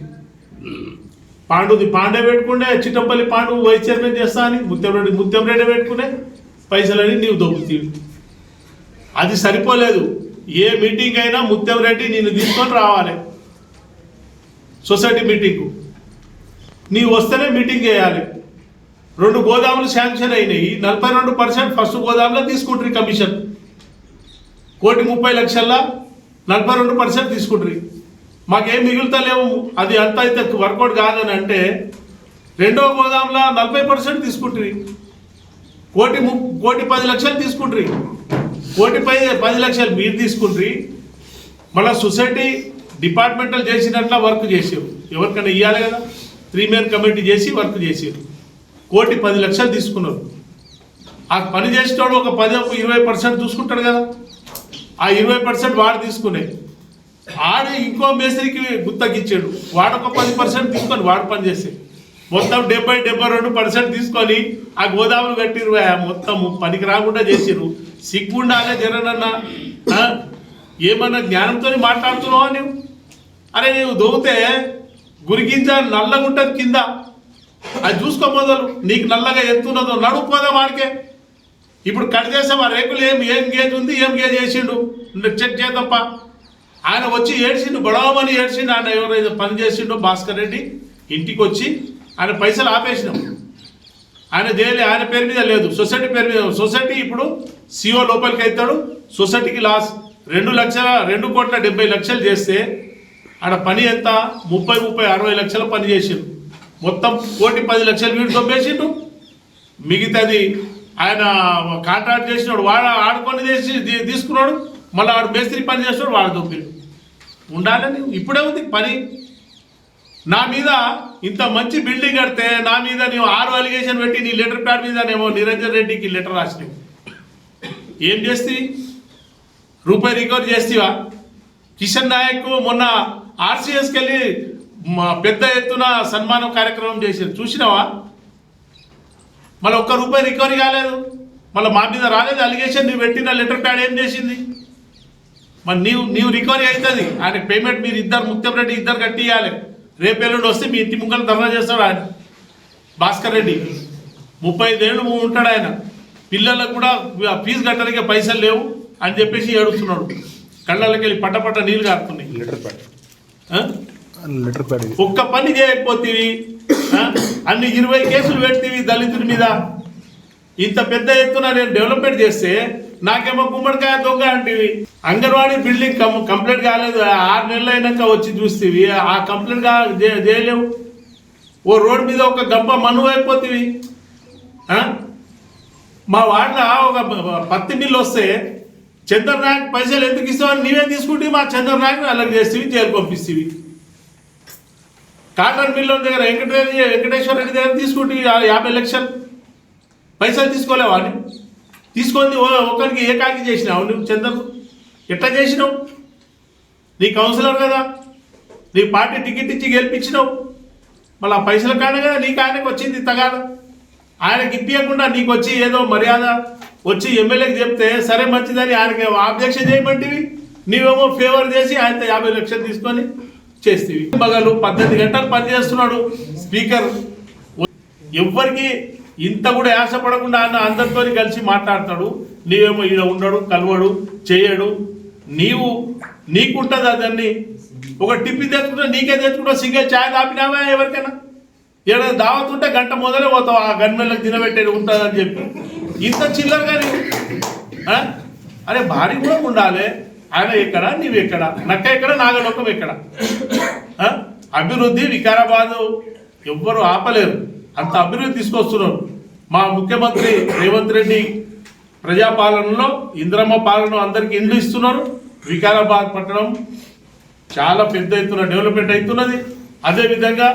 పాండే పెట్టుకుంటే చిట్టంపల్లి పాండు వైస్ చైర్మన్ చేస్తా అని ముత్యంరెడ్డి పెట్టుకునే పైసలని నీవు దొబ్బుతీవి. అది సరిపోలేదు. ఏ మీటింగ్ అయినా ముత్యంరెడ్డి నిన్ను తీసుకొని రావాలి సొసైటీ మీటింగ్కు. నీవు వస్తేనే మీటింగ్ చేయాలి. 2 గోదాములు శాంక్షన్ అయినాయి. 42% ఫస్ట్ గోదాములో తీసుకుంటారు కమిషన్. 1,30,00,000 42% తీసుకుంటారు. మాకేం మిగులుతలేవు, అది అంత అయితే వర్కౌట్ కాదని అంటే రెండో గోదాంలో 40% తీసుకుంటారు. 1,10,00,000 తీసుకుంటారు. 1,10,00,000 మీరు తీసుకుంటారు. మళ్ళీ సొసైటీ డిపార్ట్మెంటల్ చేసినట్ల వర్క్ చేసారు. ఎవరికైనా ఇవ్వాలి కదా, 3 మెన్ కమిటీ చేసి వర్క్ చేసారు. 1,10,00,000 తీసుకున్నారు. ఆ పని చేసేటోడు ఒక 10-20% చూసుకుంటాడు కదా, ఆ 20% వాడు తీసుకునే. ఆడు ఇంకో మేస్త్రికి గుత్తకిచ్చాడు, వాడొక 10% తీసుకొని వాడు పని చేస్తే మొత్తం 70-72% తీసుకొని ఆ గోదాములు కట్టిరు. మొత్తం పనికి రాకుండా చేసిరు. సిగ్గుండాలే జరనన్నా. ఏమన్నా జ్ఞానంతో మాట్లాడుతున్నావా నువ్వు? అరే నువ్వు దోగితే గురిగింజ నల్లగా ఉంటుంది కింద, అది చూసుకో మొదలు. నీకు నల్లగా ఎత్తున్నదో నడుపుకోదా వాడికే. ఇప్పుడు కట్ చేసాం, ఆ రేకులు ఏం గేజ్ ఉంది, ఏం గేజ్ చేసిండు చెక్ చేద్దాంప. ఆయన వచ్చి ఏడ్చిండు, గొడవమని ఏడ్చిండు. ఆయన ఎవరైతే పని చేసిండో భాస్కర్ రెడ్డి ఇంటికి వచ్చి ఆయన పైసలు ఆపేసినాం. ఆయన చేయలే, ఆయన పేరు మీద లేదు, సొసైటీ పేరు మీద. సొసైటీ ఇప్పుడు సిఓ లోపలికి అవుతాడు. సొసైటీకి లాస్ 2,70,00,000 చేస్తే ఆడ పని ఎంత 30-60 లక్షల పని చేసిండు. మొత్తం 1,10,00,000 వీడు దొబ్బేసిండు. మిగతాది ఆయన కాంట్రాక్ట్ చేసినాడు, వాడు ఆడుకొని తీసుకున్నాడు. మళ్ళీ వాడు మేస్త్రి పని చేసినాడు, వాడు దొబ్బిండు. ఉండాలని ఇప్పుడే ఉంది పని. నా మీద ఇంత మంచి బిల్డింగ్ కడితే నా మీద నీవు 6 అలిగేషన్ పెట్టి నీ లెటర్ ప్యాడ్ మీద నేమో నిరంజన్ రెడ్డికి లెటర్ రాసినావు. ఏం చేస్తేవి? రూపాయి రికవరీ చేస్తేవా? కిషన్ నాయక్ మొన్న ఆర్సీఎస్కి వెళ్ళి పెద్ద ఎత్తున సన్మానం కార్యక్రమం చేశారు, చూసినావా? మళ్ళీ ₹1 రికవరీ కాలేదు. మళ్ళీ మా మీద రాలేదు అలిగేషన్. నువ్వు పెట్టిన లెటర్ ప్యాడ్ ఏం చేసింది? మరి నీవు రికవరీ అవుతుంది. ఆయనకు పేమెంట్ మీరు ముత్యంరెడ్డి ఇద్దరు కట్టి ఇవ్వాలి. రేపెల్లుండి వస్తే మీ ఇంటి ముంగలు ధర్నా చేస్తాడు ఆయన భాస్కర్ రెడ్డి. 35 ఏళ్ళు ఉంటాడు ఆయన. పిల్లలకు కూడా ఫీజు కట్టడానికి పైసలు లేవు అని చెప్పేసి ఏడుస్తున్నాడు. కళ్ళకి వెళ్ళి పట్ట నీళ్ళు కారుతున్నాయి. ఒక్క పని చేయకపోతేవి, అన్ని 20 కేసులు పెడితేవి దళితుడి మీద. ఇంత పెద్ద ఎత్తున నేను డెవలప్మెంట్ చేస్తే నాకేమో గుమ్మడికాయ దొంగ అంటివి. అంగన్వాడీ బిల్డింగ్ కంప్లీట్ కాలేదు, 6 నెలలు అయినాక వచ్చి చూస్తేవి. ఆ కంప్లీట్ చేయలేవు. ఓ రోడ్ మీద ఒక గంప మనువు అయిపోతేవి. మా వాడిలో ఒక పత్తి మిల్లు వస్తే చంద్రనాయక్ పైసలు ఎందుకు ఇస్తామని నీవే తీసుకుంటే మా చంద్రనాయక్ అలాగే చేస్తేవి, జైలు పంపిస్తేవి. కాటన్ మిల్లు దగ్గర వెంకటేశ్వర రెడ్డి దగ్గర తీసుకుంటే 50 లక్షలు పైసలు తీసుకోలేవా అని తీసుకొని ఒకరికి ఏకాకి చేసినావు నువ్వు. చంద్ర ఎట్లా చేసినావు? నీ కౌన్సిలర్ కదా, నీ పార్టీ టికెట్ ఇచ్చి గెలిపించినావు. మళ్ళీ ఆ పైసల కాడ కదా నీకు ఆయనకు వచ్చింది తగాద. ఆయనకి ఇప్పియకుండా నీకు వచ్చి ఏదో మర్యాద వచ్చి ఎమ్మెల్యేకి చెప్తే సరే మంచిదని ఆయనకి ఆబ్జెక్షన్ చేయమంటివి. నీవేమో ఫేవర్ చేసి ఆయనతో 50 లక్షలు తీసుకొని చేస్తేవి. మగలు 18 గంటలు పనిచేస్తున్నాడు స్పీకర్. ఎవ్వరికి ఇంత కూడా యాసపడకుండా ఆయన అందరితో కలిసి మాట్లాడతాడు. నీవేమో ఈడ ఉండడు, కలవడు, చేయడు. నీకుంటుంది అదన్నీ. ఒక టిప్పి తెచ్చుకుంటా, నీకే తెచ్చుకుంటా. సింగిల్ ఛాయ్ తాపినావా ఎవరికైనా? ఏదైనా దావత్ ఉంటే గంట మొదలే పోతావు ఆ గన్మెన్లకు తినబెట్టేది ఉంటుందని చెప్పి. ఇంత చిల్లరగా నీవు. అరే భారీ కూడా ఉండాలి. ఆయన ఎక్కడ, నీవు ఎక్కడ, నక్క ఎక్కడ, నాగలోకం ఎక్కడ? అభివృద్ధి వికారాబాదు ఎవ్వరు ఆపలేరు. అంత అభివృద్ధి తీసుకొస్తున్నారు. మా ముఖ్యమంత్రి రేవంత్ రెడ్డి ప్రజాపాలనలో ఇంద్రమ్మ పాలన అందరికీ ఇండ్లు ఇస్తున్నారు. వికారాబాద్ పట్టణం చాలా పెద్ద ఎత్తున డెవలప్మెంట్ అవుతున్నది. అదేవిధంగా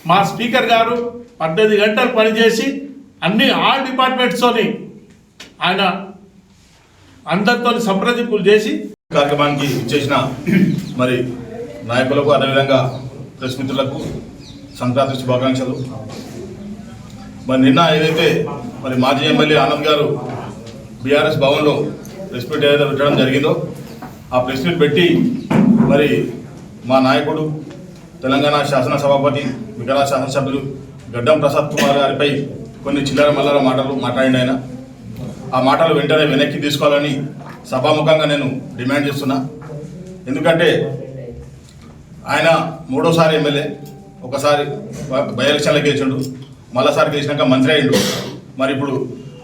మా స్పీకర్ గారు 18 గంటలు పనిచేసి ఆల్ డిపార్ట్మెంట్స్తోని ఆయన అందరితో సంప్రదింపులు చేసి కార్యక్రమానికి ఇచ్చేసిన మరి నాయకులకు, అదేవిధంగా ప్రెస్ మిత్రులకు సంక్రాంతి శుభాకాంక్షలు. మరి నిన్న ఏదైతే మరి మాజీ ఎమ్మెల్యే ఆనంద్ గారు బీఆర్ఎస్ భవన్లో ప్రెస్ మీట్ ఏదైతే పెట్టడం జరిగిందో, ఆ ప్రెస్ మీట్ పెట్టి మరి మా నాయకుడు తెలంగాణ శాసనసభాపతి, వికారాబాద్ శాసనసభ్యులు గడ్డం ప్రసాద్ కుమార్ గారిపై కొన్ని చిల్లర మల్లర మాటలు మాట్లాడిన ఆయన. ఆ మాటలు వెంటనే వెనక్కి తీసుకోవాలని సభాముఖంగా నేను డిమాండ్ చేస్తున్నా. ఎందుకంటే ఆయన 3వ ఎమ్మెల్యే, ఒకసారి బై ఎలక్షన్లో గెలిచిండు, మళ్ళీసారి గెలిచినాక మంత్రి అయ్యిండు. మరి ఇప్పుడు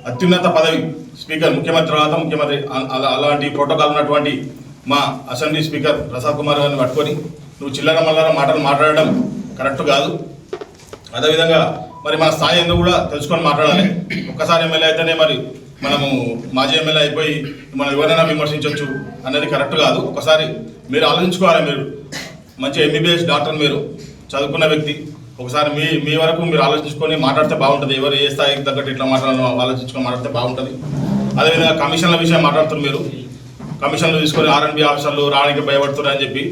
అత్యున్నత పదవి స్పీకర్, ముఖ్యమంత్రి తర్వాత ముఖ్యమంత్రి, అలాంటి ప్రోటోకాల్ ఉన్నటువంటి మా అసెంబ్లీ స్పీకర్ ప్రసాద్ కుమార్ గారిని పట్టుకొని నువ్వు చిల్లర మల్లర మాటలు మాట్లాడడం కరెక్ట్ కాదు. అదేవిధంగా మరి మన స్థాయి ఎందుకు కూడా తెలుసుకొని మాట్లాడాలి. ఒక్కసారి ఎమ్మెల్యే అయితేనే మరి మనము మాజీ ఎమ్మెల్యే అయిపోయి మనం ఎవరైనా విమర్శించవచ్చు అనేది కరెక్ట్ కాదు. ఒకసారి మీరు ఆలోచించుకోవాలి. మీరు మంచి ఎంబీబీఎస్ డాక్టర్, మీరు చదువుకున్న వ్యక్తి. ఒకసారి మీ వరకు మీరు ఆలోచించుకొని మాట్లాడితే బాగుంటుంది. ఎవరు ఏ స్థాయికి తగ్గట్టు ఇట్లా మాట్లాడాలో ఆలోచించుకొని మాట్లాడితే బాగుంటుంది. అదేవిధంగా కమిషన్ల విషయం మాట్లాడుతున్నారు. మీరు కమిషన్లు తీసుకొని ఆర్ఎండ్బి ఆఫీసర్లు రావడానికి భయపడుతున్నారు అని చెప్పి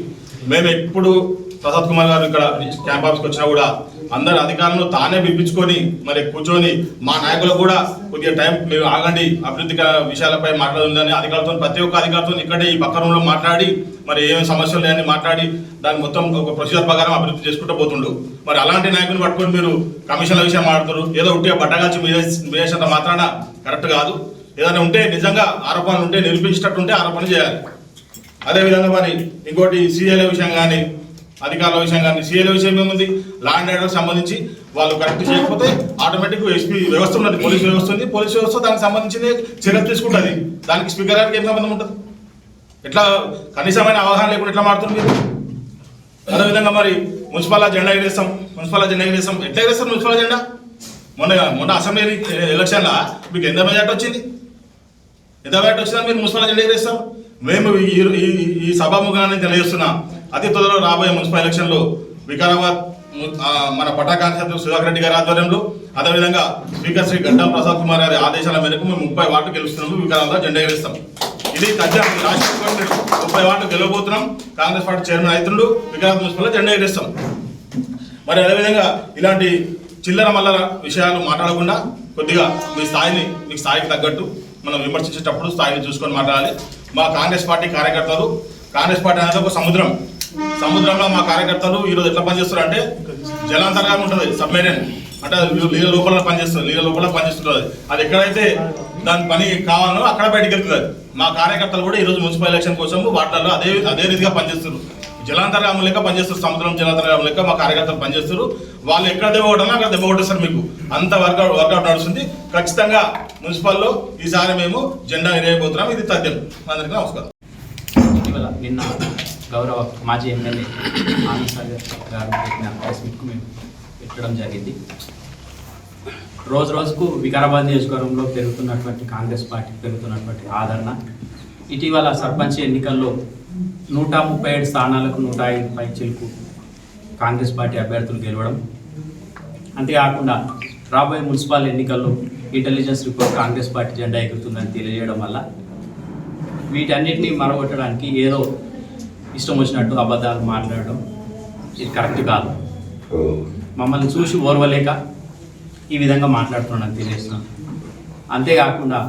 మేము ఎప్పుడు ప్రసాద్ కుమార్ గారు ఇక్కడ క్యాంప్ ఆఫీస్కి వచ్చినా కూడా అందరు అధికారులను తానే పిలిపించుకొని మరి కూర్చొని మా నాయకులు కూడా కొద్దిగా టైం మీరు ఆగండి, అభివృద్ధి విషయాలపై మాట్లాడుతుందని అధికారులతో, ప్రతి ఒక్క అధికారితో ఇక్కడే ఈ పక్క రూమ్లో మాట్లాడి మరి ఏమేమి సమస్యలు లేని మాట్లాడి దాన్ని మొత్తం ఒక ప్రొసీజర్ ప్రకారం అభివృద్ధి చేసుకుంటూ పోతుండు. మరి అలాంటి నాయకుని పట్టుకొని మీరు కమిషన్ల విషయం మాట్లాడుతారు. ఏదో ఉంటే బట్టగాల్చి మీరేసినంత మాత్రాన కరెక్ట్ కాదు. ఏదైనా ఉంటే నిజంగా ఆరోపణలు ఉంటే నిరూపించేటట్టుంటే ఆరోపణ చేయాలి. అదేవిధంగా మరి ఇంకోటి సీఏల విషయం కానీ, అధికారుల విషయం కానీ, సీఏల విషయం ఏముంది, లా అండ్ ఆర్డర్కి సంబంధించి వాళ్ళు కరెక్ట్ చేయకపోతే ఆటోమేటిక్ ఎస్పీ వ్యవస్థ ఉన్నది, పోలీస్ వ్యవస్థ ఉంది. పోలీస్ వ్యవస్థ దానికి సంబంధించిన చర్యలు తీసుకుంటుంది. దానికి స్పీకర్ గారికి ఏం సంబంధం ఉంటుంది? ఎట్లా కనీసమైన అవగాహన లేకుండా ఎట్లా మారుతుంది మీరు? అదేవిధంగా మరి మున్సిపల్ జెండా ఎగరేస్తాం, మున్సిపల్ జెండా ఎగరేస్తాం. ఎట్లా ఎగరేస్తారు మున్సిపల్ జెండా? మొన్న అసెంబ్లీ ఎలక్షన్లో మీకు ఎంత మెజార్టీ వచ్చింది? ఎంత మెజార్టీ వచ్చిందా మీరు మున్సిపల్ జెండా ఎగరేస్తాం? మేము ఈ సభాముఖాన్ని తెలియజేస్తున్నాం. అతి త్వరలో రాబోయే మున్సిపల్ ఎలక్షన్లో వికారాబాద్ మన పట్టణ సభ్యులు సుధాకర్ రెడ్డి గారి ఆధ్వర్యంలో, అదేవిధంగా స్పీకర్ శ్రీ గడ్డం ప్రసాద్ కుమార్ గారి ఆదేశాల మేరకు మేము 30 వార్డు గెలుస్తున్నాము. వికారాబాద్ జెండా ఎగరేస్తాం. ఇది తథ్యం. రాష్ట్ర 30 వార్డు గెలవబోతున్నాం. కాంగ్రెస్ పార్టీ చైర్మన్ అవుతుండు. వికారాబాద్ మున్సిపల్లో జెండా ఎగరేస్తాం. మరి అదేవిధంగా ఇలాంటి చిల్లర మల్లర విషయాలు మాట్లాడకుండా కొద్దిగా మీకు స్థాయికి తగ్గట్టు మనం విమర్శించేటప్పుడు స్థాయిని చూసుకొని మాట్లాడాలి. మా కాంగ్రెస్ పార్టీ కార్యకర్తలు, కాంగ్రెస్ పార్టీ అనేది ఒక సముద్రంలో మా కార్యకర్తలు ఈరోజు ఎట్లా పనిచేస్తారు అంటే జలాంతర్గా ఉంటుంది, సబ్మెరైన్ అంటే నీళ్ళ లోపల పనిచేస్తుంటుంది. అది ఎక్కడైతే దాని పని కావాలో అక్కడ బయటకు వెళ్తుంది. మా కార్యకర్తలు కూడా ఈరోజు మున్సిపల్ ఎలక్షన్ కోసం వార్డులలో అదే రీతిగా పనిచేస్తారు. జలాంతర్గామం లెక్క పనిచేస్తారు, సముద్రం జలాంతర్గామం లెక్క మా కార్యకర్తలు పనిచేస్తారు. వాళ్ళు ఎక్కడ దెబ్బ కొట్టాలో అక్కడ దెబ్బ కొట్టేస్తారు. మీకు అంత వర్కౌట్ నడుస్తుంది. ఖచ్చితంగా మున్సిపల్లో ఈసారి మేము జెండా ఎగరేయబోతున్నాం. ఇది తథ్యం. అందరికీ నమస్కారం. ఇటీవల నిన్న గౌరవ మాజీ ఎమ్మెల్యే ఆనంద్ సాగర్ గారు పెట్టిన ప్రెస్ మీట్కు మేము పెట్టడం జరిగింది. రోజుకు వికారాబాద్ నియోజకవర్గంలో పెరుగుతున్నటువంటి కాంగ్రెస్ పార్టీకి పెరుగుతున్నటువంటి ఆదరణ, ఇటీవల సర్పంచ్ ఎన్నికల్లో 137 స్థానాలకు 105 పైచిలకు కాంగ్రెస్ పార్టీ అభ్యర్థులు గెలవడం, అంతేకాకుండా రాబోయే మున్సిపల్ ఎన్నికల్లో ఇంటెలిజెన్స్ రిపోర్ట్ కాంగ్రెస్ పార్టీ జెండా ఎగురుతుందని తెలియజేయడం వల్ల వీటన్నిటినీ మరగొట్టడానికి ఏదో ఇష్టం వచ్చినట్టు అబద్ధాలు మాట్లాడడం ఇది కరెక్ట్ కాదు. మమ్మల్ని చూసి ఓర్వలేక ఈ విధంగా మాట్లాడుతున్నాను తెలియజేస్తున్నాను. అంతేకాకుండా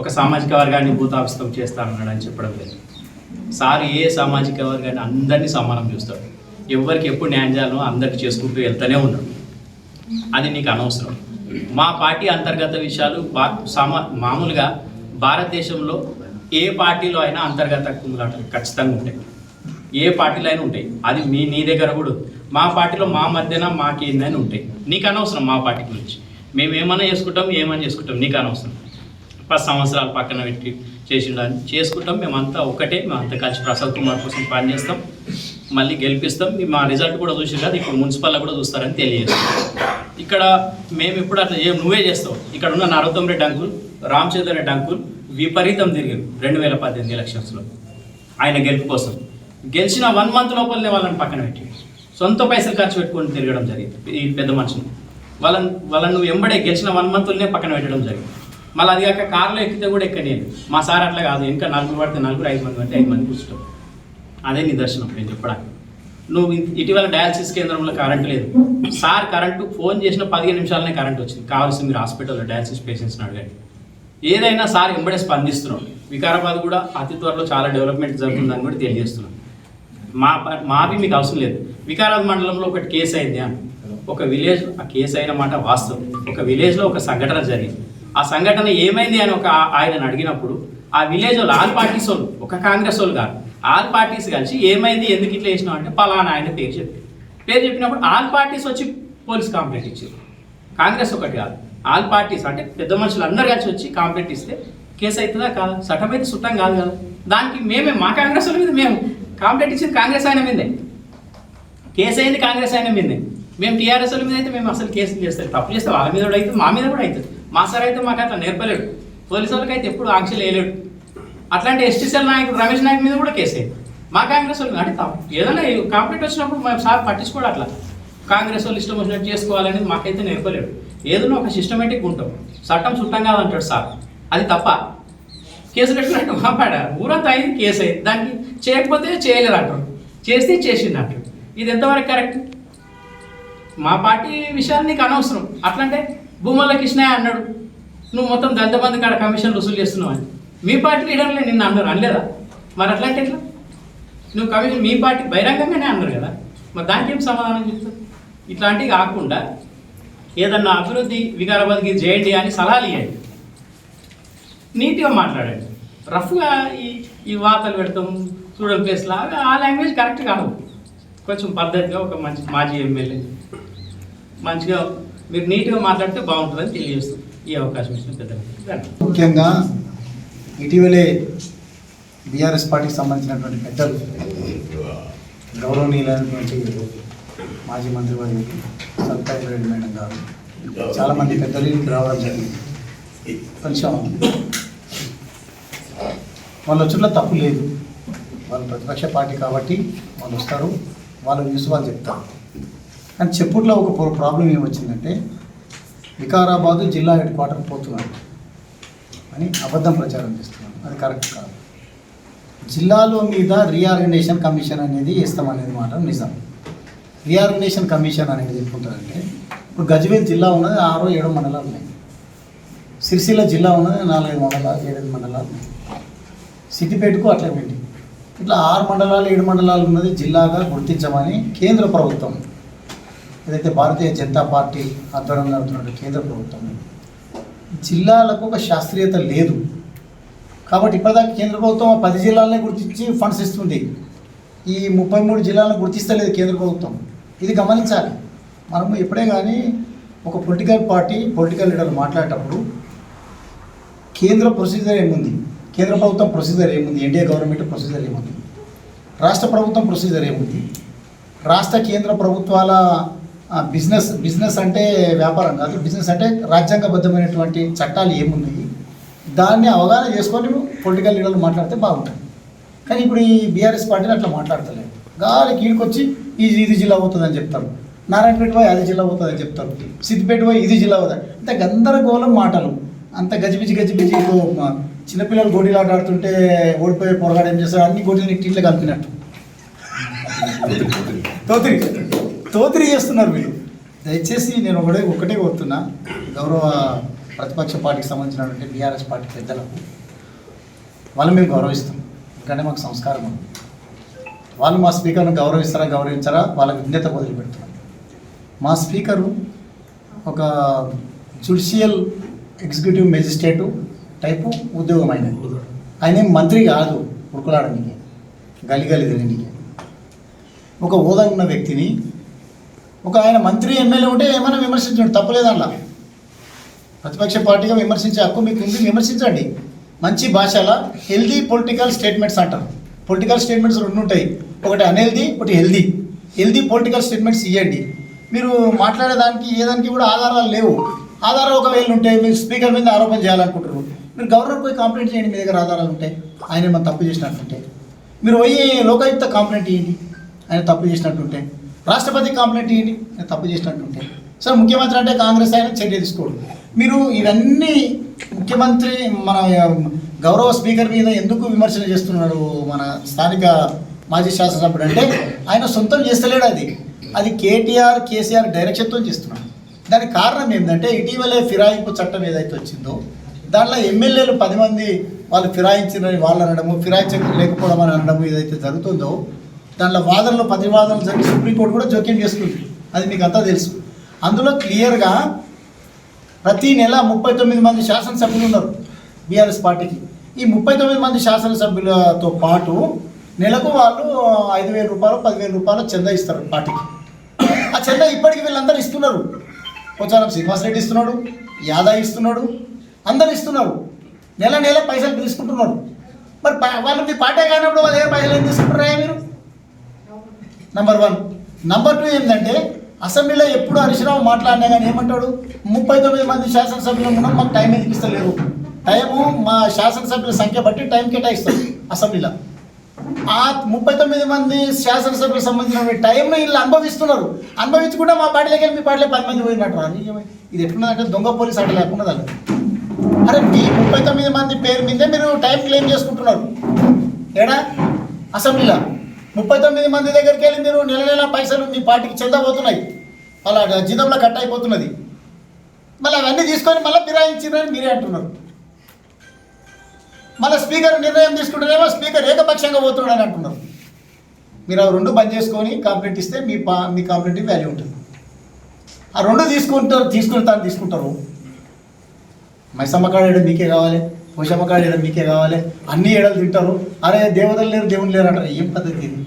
ఒక సామాజిక వర్గాన్ని భూతాపిస్తం చేస్తానన్నాడని చెప్పడం లేదు. సార్ ఏ సామాజిక వర్గాన్ని అందరినీ సమానం చూస్తాడు. ఎవరికి ఎప్పుడు న్యాయం చేయాలో అందరికీ చేసుకుంటూ వెళ్తూనే ఉన్నాడు. అది నీకు అనవసరం. మా పార్టీ అంతర్గత విషయాలు మామూలుగా భారతదేశంలో ఏ పార్టీలో అయినా అంతర్గత కుమ్ములాటలు ఖచ్చితంగా ఉంటాయి. ఏ పార్టీలో అయినా ఉంటాయి. అది నీ దగ్గర కూడా మా పార్టీలో మా మధ్యన మాకేందని ఉంటాయి. నీకు అనవసరం మా పార్టీ గురించి. మేము ఏమైనా చేసుకుంటాం నీకు అనవసరం. 10 సంవత్సరాలు పక్కన పెట్టి చేసిండని చేసుకుంటాం. మేమంతా మేమంతా కలిసి ప్రసాద్ కుమార్ కోసం పనిచేస్తాం, మళ్ళీ గెలిపిస్తాం. మా రిజల్ట్ కూడా చూసి కదా ఇప్పుడు మున్సిపల్లో కూడా చూస్తారని తెలియజేస్తాం. ఇక్కడ మేము ఎప్పుడు అట్లా నువ్వే చేస్తావు. ఇక్కడ ఉన్న నరోత్తమ్ రెడ్డి అంకుల్, రామచంద్ర రెడ్డి అంకుల్ విపరీతం తిరిగారు 2018 ఎలక్షన్స్లో ఆయన గెలుపు కోసం. గెలిచిన 1 month లోపలనే వాళ్ళని పక్కన పెట్టి సొంత పైసలు ఖర్చు పెట్టుకొని తిరగడం జరిగింది. ఈ పెద్ద మనుషులు వాళ్ళను వెంబడే గెలిచిన 1 monthలోనే పక్కన పెట్టడం జరిగింది. మళ్ళీ అది కాక కార్లో ఎక్కితే కూడా ఎక్కడేది. మా సార్ అట్లా కాదు, ఇంకా 4 పడితే 4, 5 మంది పడితే 5 మంది కూర్చుంటాం. అదే నిదర్శనం నేను చెప్పడానికి. నువ్వు ఇటీవల డయాలసిస్ కేంద్రంలో కరెంటు లేదు. సార్ కరెంటు ఫోన్ చేసిన 15 నిమిషాలనే కరెంట్ వచ్చింది. కావాల్సింది మీరు హాస్పిటల్లో డయాలసిస్ పేషెంట్స్ని అడగండి. ఏదైనా సార్ వెంబడే స్పందిస్తున్నాం. వికారాబాద్ కూడా అతి త్వరలో చాలా డెవలప్మెంట్ జరుగుతుందని కూడా తెలియజేస్తున్నాం. మావి మీకు అవసరం లేదు. వికారాబాద్ మండలంలో ఒకటి కేసు అయింది అని ఒక విలేజ్, ఆ కేసు అయిన మాట వాస్తవం. ఒక విలేజ్లో ఒక సంఘటన జరిగింది. ఆ సంఘటన ఏమైంది అని ఆయన అడిగినప్పుడు ఆ విలేజ్ వాళ్ళు ఆల్ పార్టీస్ వాళ్ళు, ఒక కాంగ్రెస్ వాళ్ళు కాదు, ఆల్ పార్టీస్ కలిసి ఏమైంది ఎందుకు ఇట్లా వేసినావు అంటే పలానా ఆయన పేరు చెప్పినప్పుడు ఆల్ పార్టీస్ వచ్చి పోలీస్ కంప్లైంట్ ఇచ్చారు. కాంగ్రెస్ ఒకటి కాదు, ఆల్ పార్టీస్ అంటే పెద్ద మనుషులు అందరు కలిసి వచ్చి కంప్లైంట్ ఇస్తే కేసు అవుతుందా కాదు, చట్టం అయితే చుట్టం కాదు కదా. దానికి మా కాంగ్రెస్ వాళ్ళ మీద మేము కంప్లైంట్ ఇచ్చింది కాంగ్రెస్ ఆయన మీదే, కేసు అయింది కాంగ్రెస్ ఆయన మీదే. మేము టీఆర్ఎస్ వాళ్ళ మీద అయితే మేము అసలు కేసులు చేస్తాం. తప్పు చేస్తే వాళ్ళ మీద కూడా అవుతుంది, మా మీద కూడా అవుతుంది. మా సార్ అయితే మాకు అట్లా నేర్పలేడు. పోలీసు వాళ్ళకి అయితే ఎప్పుడు ఆంక్షలు వేయలేడు. అట్లాంటి ఎస్టీసీఎల్ నాయకుడు రమేష్ నాయక్ మీద కూడా కేసు అయింది. మా కాంగ్రెస్ వాళ్ళు అంటే తప్పు ఏదైనా కంప్లైంట్ వచ్చినప్పుడు మా సార్ పట్టించుకోవడం. అట్లా కాంగ్రెస్ వాళ్ళు ఇష్టం వచ్చినట్టు చేసుకోవాలనేది మాకైతే నేర్పలేడు. ఏదైనా ఒక సిస్టమేటిక్ ఉంటాం. చట్టం చుట్టం కాదంటాడు సార్, అది తప్ప. కేసు పెట్టినట్టు మాట్లాడారు, ఊరంతా అయింది, కేసు అయింది. దానికి చేయకపోతే చేయలేరు అంటారు, చేస్తే చేసింది అంటారు. ఇది ఎంతవరకు కరెక్ట్? మా పార్టీ విషయాలు నీకు అనవసరం. అట్లంటే భూమల్ల కృష్ణయ్య అన్నాడు, నువ్వు మొత్తం దళితబంధు కాడ కమిషన్ వసూలు చేస్తున్నావు అని. మీ పార్టీ లీడర్లే నిన్న అన్నారు, అనలేదా? మరి అట్లాంటి ఎట్లా? నువ్వు కమిషన్ మీ పార్టీ బహిరంగంగానే అన్నారు కదా, మరి దానికి ఏం సమాధానం చెప్తావు? ఇట్లాంటివి కాకుండా ఏదన్నా అభివృద్ధి వికారాబాద్కి చేయండి అని సలహాలు ఇవ్వండి, నీట్గా మాట్లాడండి. రఫ్గా ఈ వార్తలు పెడతాం చూడడం ప్లేస్ లాగా ఆ లాంగ్వేజ్ కరెక్ట్ కాదు. కొంచెం పద్ధతిగా ఒక మంచి మాజీ ఎమ్మెల్యే మంచిగా మీరు నీట్గా మాట్లాడితే బాగుంటుందని తెలియజేస్తాం. ఈ అవకాశం ఇచ్చిన పెద్దగా. ముఖ్యంగా ఇటీవలే బీఆర్ఎస్ పార్టీకి సంబంధించినటువంటి పెద్దలు, గౌరవనీయులైనటువంటి మాజీ మంత్రివర్యులు సత్యనారాయణ రెడ్డి మేడం గారు, చాలామంది పెద్దలు ఇంటికి రావడం జరిగింది. కొంచెం వాళ్ళ వచ్చుట్లో తప్పు లేదు. వాళ్ళు ప్రతిపక్ష పార్టీ కాబట్టి వాళ్ళు వస్తారు, వాళ్ళ న్యూస్ వాళ్ళు చెప్తారు. కానీ చెప్పుట్లో ఒక ప్రాబ్లం ఏమొచ్చిందంటే వికారాబాదు జిల్లా హెడ్ క్వార్టర్ పోతున్నాడు అని అబద్ధం ప్రచారం చేస్తున్నాడు. అది కరెక్ట్ కాదు. జిల్లాలో మీద రీఆర్గనైజేషన్ కమిషన్ అనేది ఇస్తామనేది మాట నిజం. రీఆర్గనైజేషన్ కమిషన్ అనేది చెప్పుకుంటారంటే ఇప్పుడు గజ్వేల్ జిల్లా ఉన్నది 6-7 మండలాలు ఉన్నాయి. సిరిసిల్ల జిల్లా ఉన్నది 4-5 మండలాలు 7 మండలాలు ఉన్నాయి. సిద్దిపేటకు అట్లా పెట్టి ఇట్లా 6 మండలాలు 7 మండలాలు ఉన్నది జిల్లాగా గుర్తించమని కేంద్ర ప్రభుత్వం, ఏదైతే భారతీయ జనతా పార్టీ ఆధ్వర్యంలో నడుతున్న కేంద్ర ప్రభుత్వం, జిల్లాలకు ఒక శాస్త్రీయత లేదు. కాబట్టి ఇప్పటిదాకా కేంద్ర ప్రభుత్వం 10 జిల్లాలనే గుర్తించి ఫండ్స్ ఇస్తుంది. ఈ 33 జిల్లాలను గుర్తిస్తలేదు కేంద్ర ప్రభుత్వం. ఇది గమనించాలి. మనము ఎప్పుడే కానీ ఒక పొలిటికల్ పార్టీ పొలిటికల్ లీడర్ మాట్లాడేటప్పుడు కేంద్ర ప్రొసీజర్ ఏముంది, కేంద్ర ప్రభుత్వం ప్రొసీజర్ ఏముంది, ఎన్డీఏ గవర్నమెంట్ ప్రొసీజర్ ఏముంది, రాష్ట్ర ప్రభుత్వం ప్రొసీజర్ ఏముంది, రాష్ట్ర కేంద్ర ప్రభుత్వాల బిజినెస్ అంటే వ్యాపారం కాదు, బిజినెస్ అంటే రాజ్యాంగబద్ధమైనటువంటి చట్టాలు ఏమున్నాయి, దాన్ని అవగాహన చేసుకొని పొలిటికల్ లీడర్లు మాట్లాడితే బాగుంటుంది. కానీ ఇప్పుడు ఈ బీఆర్ఎస్ పార్టీని అట్లా మాట్లాడతలేదు. గాలికి ఈడికొచ్చి ఇది జిల్లా అవుతుందని చెప్తారు, నారాయణపేట పోయి అది జిల్లా అవుతుందని చెప్తారు, సిద్దిపేట పోయి ఇది జిల్లా అవుతుంది. అంత గందరగోళం మాటలు, అంత గజిబిజి చిన్నపిల్లలు గోడీలాట ఆడుతుంటే ఓడిపోయే పొరగాడు ఏం చేస్తారు, అన్ని గోడీలు టీంలో కలిపినట్టు తోతిరి చేస్తున్నారు వీళ్ళు. దయచేసి నేను ఒకటే కోరుతున్నా, గౌరవ ప్రతిపక్ష పార్టీకి సంబంధించినటువంటి బీఆర్ఎస్ పార్టీ పెద్దలకు, వాళ్ళు మేము గౌరవిస్తాం, ఎందుకంటే మాకు సంస్కారం ఉంది. వాళ్ళు మా స్పీకర్ను గౌరవించరా వాళ్ళకి విజ్ఞత వదిలిపెడుతున్నారు. మా స్పీకరు ఒక జ్యుడిషియల్ ఎగ్జిక్యూటివ్ మెజిస్ట్రేటు టైపు ఉద్యోగం ఆయన ఏం మంత్రి కాదు ఉడుకులాడడానికి, గలిగలి తినడానికి. ఒక హోదా ఉన్న వ్యక్తిని, ఒక ఆయన మంత్రి ఎమ్మెల్యే ఉంటే ఏమైనా విమర్శించండి, తప్పలేదల్లా. ప్రతిపక్ష పార్టీగా విమర్శించే హక్కు మీకు ఉంది, విమర్శించండి. మంచి భాషలో హెల్దీ పొలిటికల్ స్టేట్మెంట్స్ అంటారు. పొలిటికల్ స్టేట్మెంట్స్ 2 ఉంటాయి, ఒకటి అన్హెల్దీ, ఒకటి హెల్దీ పొలిటికల్ స్టేట్మెంట్స్ ఇవ్వండి. మీరు మాట్లాడేదానికి ఏదానికి కూడా ఆధారాలు లేవు. ఆధారాలు ఒకవేళ ఉంటే మీరు స్పీకర్ మీద ఆరోపణ చేయాలనుకుంటారు, మీరు గవర్నర్ పోయి కంప్లైంట్ చేయండి, మీ దగ్గర ఆధారాలు ఉంటాయి, ఆయన ఏమైనా తప్పు చేసినట్టుంటే. మీరు పోయి లోకాయుక్త కంప్లైంట్ ఇవ్వండి, ఆయన తప్పు చేసినట్టుంటే. రాష్ట్రపతి కంప్లైంట్ ఇవ్వండి, ఆయన తప్పు చేసినట్టుంటే. సో ముఖ్యమంత్రి అంటే కాంగ్రెస్ ఆయన చర్య తీసుకోడు. మీరు ఇవన్నీ ముఖ్యమంత్రి మన గౌరవ స్పీకర్ మీద ఎందుకు విమర్శన చేస్తున్నాడు మన స్థానిక మాజీ శాసనసభ్యుడు అంటే ఆయన సొంతం చేస్తలేడు, అది కేసీఆర్ డైరెక్షన్తో చేస్తున్నాడు. దానికి కారణం ఏంటంటే ఇటీవలే ఫిరాయింపు చట్టం ఏదైతే వచ్చిందో దాంట్లో ఎమ్మెల్యేలు 10 మంది వాళ్ళు ఫిరాయించినని వాళ్ళు అనడము, లేకపోవడం అని అనడము ఏదైతే జరుగుతుందో దాంట్లో వాదనలు ప్రతివాదనలు జరిగి సుప్రీంకోర్టు కూడా జోక్యం చేసుకుంది, అది మీకు అంతా తెలుసు. అందులో క్లియర్గా ప్రతి నెల 39 మంది శాసనసభ్యులు ఉన్నారు బీఆర్ఎస్ పార్టీకి. ఈ 39 మంది శాసనసభ్యులతో పాటు నెలకు వాళ్ళు 5,000 రూపాయలు 10,000 రూపాయలు చందా ఇస్తారు పార్టీకి. ఆ చందా ఇప్పటికి వీళ్ళందరూ ఇస్తున్నారు. పోచారం శ్రీనివాసరెడ్డి ఇస్తున్నాడు, యాదవ్ ఇస్తున్నాడు, అందరు ఇస్తున్నారు. నెల పైసలు తీసుకుంటున్నారు. మరి వాళ్ళు మీ పార్టీ కానప్పుడు వాళ్ళ దగ్గర పైసలు ఏం తీసుకుంటున్నారా మీరు? నంబర్ 1. నంబర్ 2 ఏంటంటే అసెంబ్లీలో ఎప్పుడు హరీశ్రావు మాట్లాడినా కానీ ఏమంటాడు, 39 మంది శాసనసభ్యులు ఉన్నాం, మాకు టైం ఎందుకు ఇస్తలేరు, టైము మా శాసనసభ్యుల సంఖ్య బట్టి టైం కేటాయిస్తారు అసెంబ్లీలో. ఆ 39 మంది శాసనసభ్యులకు సంబంధించిన టైంను వీళ్ళు అనుభవిస్తున్నారు. అనుభవించుకుంటే మా పార్టీలోకి మీ పార్టీలో 10 మంది పోయినట్టు. ఇది ఎట్లున్నదంటే దొంగ పోలీసు అట్లా లేకుండా దాన్ని. అరే మీ 39 మంది పేరు మీదే మీరు టైం క్లెయిమ్ చేసుకుంటున్నారు ఏడా అసెంబ్లీలో. 39 మంది దగ్గరికి వెళ్ళి మీరు నెల పైసలు మీ పార్టీకి చెందబోతున్నాయి, వాళ్ళ జీతంలో కట్ అయిపోతున్నది. మళ్ళీ అవన్నీ తీసుకొని మళ్ళీ ఫిరాయించారని మీరే అంటున్నారు. మళ్ళీ స్పీకర్ నిర్ణయం తీసుకుంటేనేమో స్పీకర్ ఏకపక్షంగా పోతున్నాడని అంటున్నారు. మీరు ఆ 2 బంద్ చేసుకొని కంప్లైంట్ ఇస్తే మీ కంప్లైంట్కి వాల్యూ ఉంటుంది. ఆ 2 తీసుకుంటారు. మైసమ్మ కాడ ఏడ మీకే కావాలి, పోషమ్మ కాడ ఏడ మీకే కావాలి, అన్ని ఏడలు తింటారు. అరే దేవతలు లేరు దేవుని లేరు అంటారు. ఏం పద్ధతి ఇది?